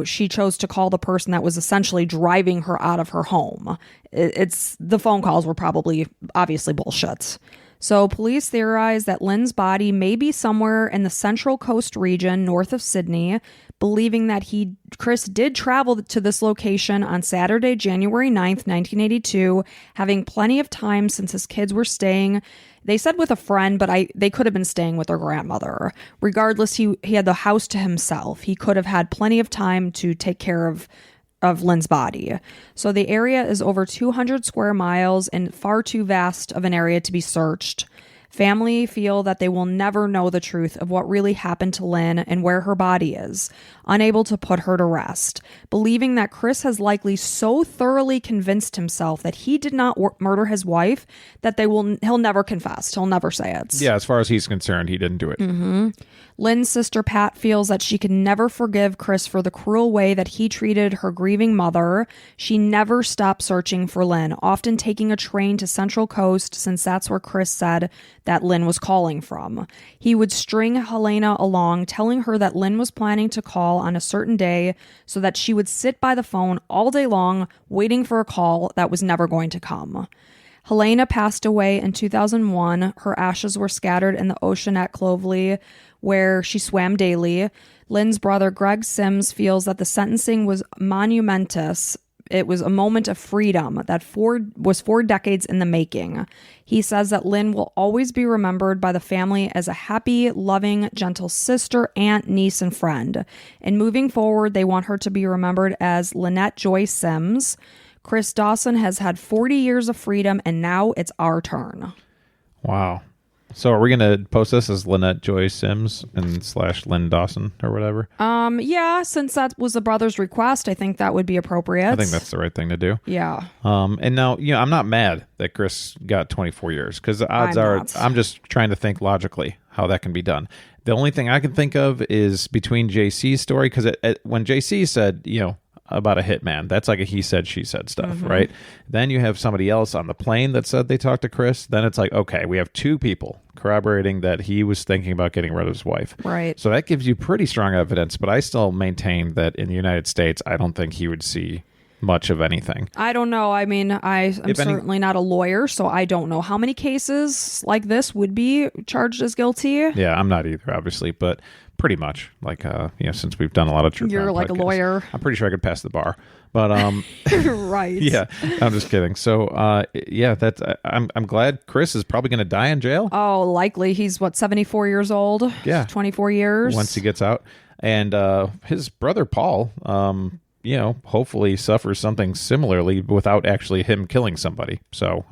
she chose to call the person that was essentially driving her out of her home. The phone calls were probably obviously bullshit. So police theorize that Lyn's body may be somewhere in the Central Coast region north of Sydney, believing that Chris did travel to this location on Saturday, January 9th, 1982, having plenty of time since his kids were staying. They said with a friend, but they could have been staying with their grandmother. Regardless, he had the house to himself. He could have had plenty of time to take care of Lyn's body. So the area is over 200 square miles and far too vast of an area to be searched. Family feel that they will never know the truth of what really happened to Lyn and where her body is, unable to put her to rest, believing that Chris has likely so thoroughly convinced himself that he did not murder his wife that he'll never confess. He'll never say it. Yeah, as far as he's concerned, he didn't do it. Mm-hmm. Lyn's sister Pat feels that she can never forgive Chris for the cruel way that he treated her grieving mother. She never stopped searching for Lyn, often taking a train to Central Coast since that's where Chris said that Lyn was calling from. He would string Helena along, telling her that Lyn was planning to call on a certain day so that she would sit by the phone all day long waiting for a call that was never going to come. Helena passed away in 2001. Her ashes were scattered in the ocean at Clovelly, where she swam daily. Lyn's brother, Greg Simms, feels that the sentencing was monumentous. It was a moment of freedom that was 4 decades in the making. He says that Lyn will always be remembered by the family as a happy, loving, gentle sister, aunt, niece, and friend. And moving forward, they want her to be remembered as Lynette Joy Simms. Chris Dawson has had 40 years of freedom, and now it's our turn. Wow. So are we going to post this as Lynette Joy Simms and / Lyn Dawson or whatever? Yeah, since that was the brother's request, I think that would be appropriate. I think that's the right thing to do. Yeah. And now, I'm not mad that Chris got 24 years because the odds are, I'm just trying to think logically how that can be done. The only thing I can think of is between JC's story, because when JC said, about a hitman, that's like a he said, she said stuff, right? Then you have somebody else on the plane that said they talked to Chris. Then it's like, okay, we have 2 people corroborating that he was thinking about getting rid of his wife. Right. So that gives you pretty strong evidence, but I still maintain that in the United States, I don't think he would see much of anything. I don't know. I mean, I'm certainly not a lawyer, so I don't know how many cases like this would be charged as guilty. Yeah, I'm not either, obviously, but pretty much like, since we've done a lot of true crime You're like podcasts, a lawyer. I'm pretty sure I could pass the bar, but, right. Yeah, I'm just kidding. So, that's, I'm glad Chris is probably going to die in jail. Oh, likely. He's 74 years old. Yeah. 24 years. Once he gets out. And, his brother, Paul, hopefully suffers something similarly without actually him killing somebody. So,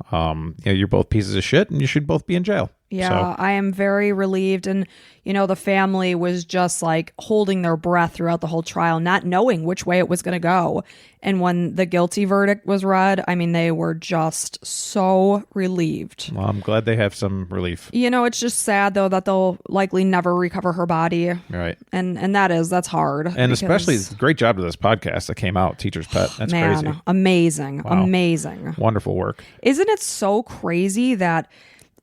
you're both pieces of shit and you should both be in jail. Yeah, so. I am very relieved. And, the family was just like holding their breath throughout the whole trial, not knowing which way it was going to go. And when the guilty verdict was read, I mean, they were just so relieved. Well, I'm glad they have some relief. It's just sad, though, that they'll likely never recover her body. Right. And that's hard. And especially, great job to this podcast that came out, Teacher's Pet. That's crazy. Amazing. Wow. Amazing. Wonderful work. Isn't it so crazy that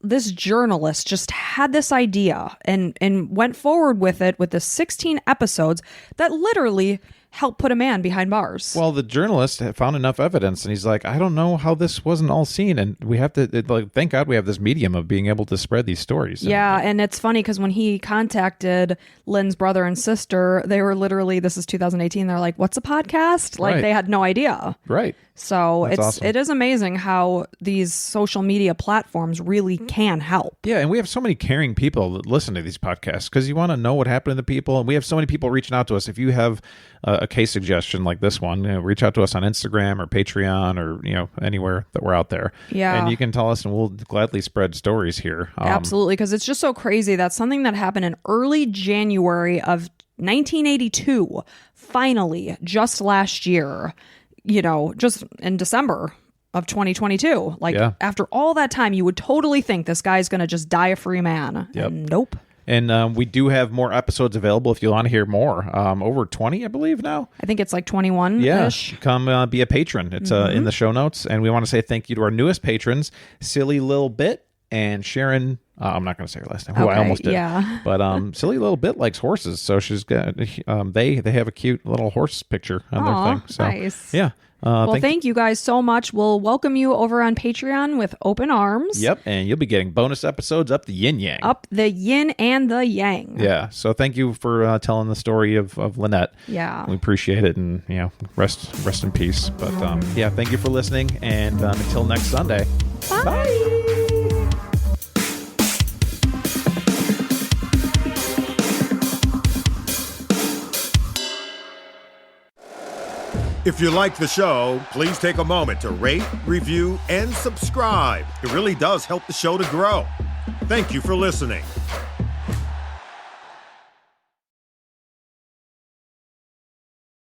this journalist just had this idea and went forward with it with the 16 episodes that literally helped put a man behind bars. Well, the journalist had found enough evidence, and he's like, I don't know how this wasn't all seen, and we have to, thank God we have this medium of being able to spread these stories. Yeah, and it's funny because when he contacted Lyn's brother and sister, they were literally, this is 2018, they're like, what's a podcast? Like, they had no idea. Right. So That's awesome. It is amazing how these social media platforms really can help. Yeah, and we have so many caring people that listen to these podcasts because you want to know what happened to the people, and we have so many people reaching out to us. If you have a case suggestion like this one, reach out to us on Instagram or Patreon or anywhere that we're out there. Yeah, and you can tell us, and we'll gladly spread stories here. Absolutely, because it's just so crazy that something that happened in early January of 1982, finally, just last year, just in December of 2022. After all that time, you would totally think this guy's going to just die a free man. Yep. And nope. And we do have more episodes available if you want to hear more. Over 20, I believe now. I think it's like 21-ish. Yeah, come be a patron. It's in the show notes. And we want to say thank you to our newest patrons, Silly Lil Bit and Sharon. I'm not going to say her last name. I almost did. Yeah. But Silly Little Bit likes horses, so she's got. They have a cute little horse picture on their thing. So, nice. Yeah. Well, thank you guys so much. We'll welcome you over on Patreon with open arms. Yep, and you'll be getting bonus episodes up the yin yang. Up the yin and the yang. Yeah. So thank you for telling the story of Lynette. Yeah. We appreciate it, and rest in peace. But thank you for listening, and until next Sunday. Bye. If you like the show, please take a moment to rate, review, and subscribe. It really does help the show to grow. Thank you for listening.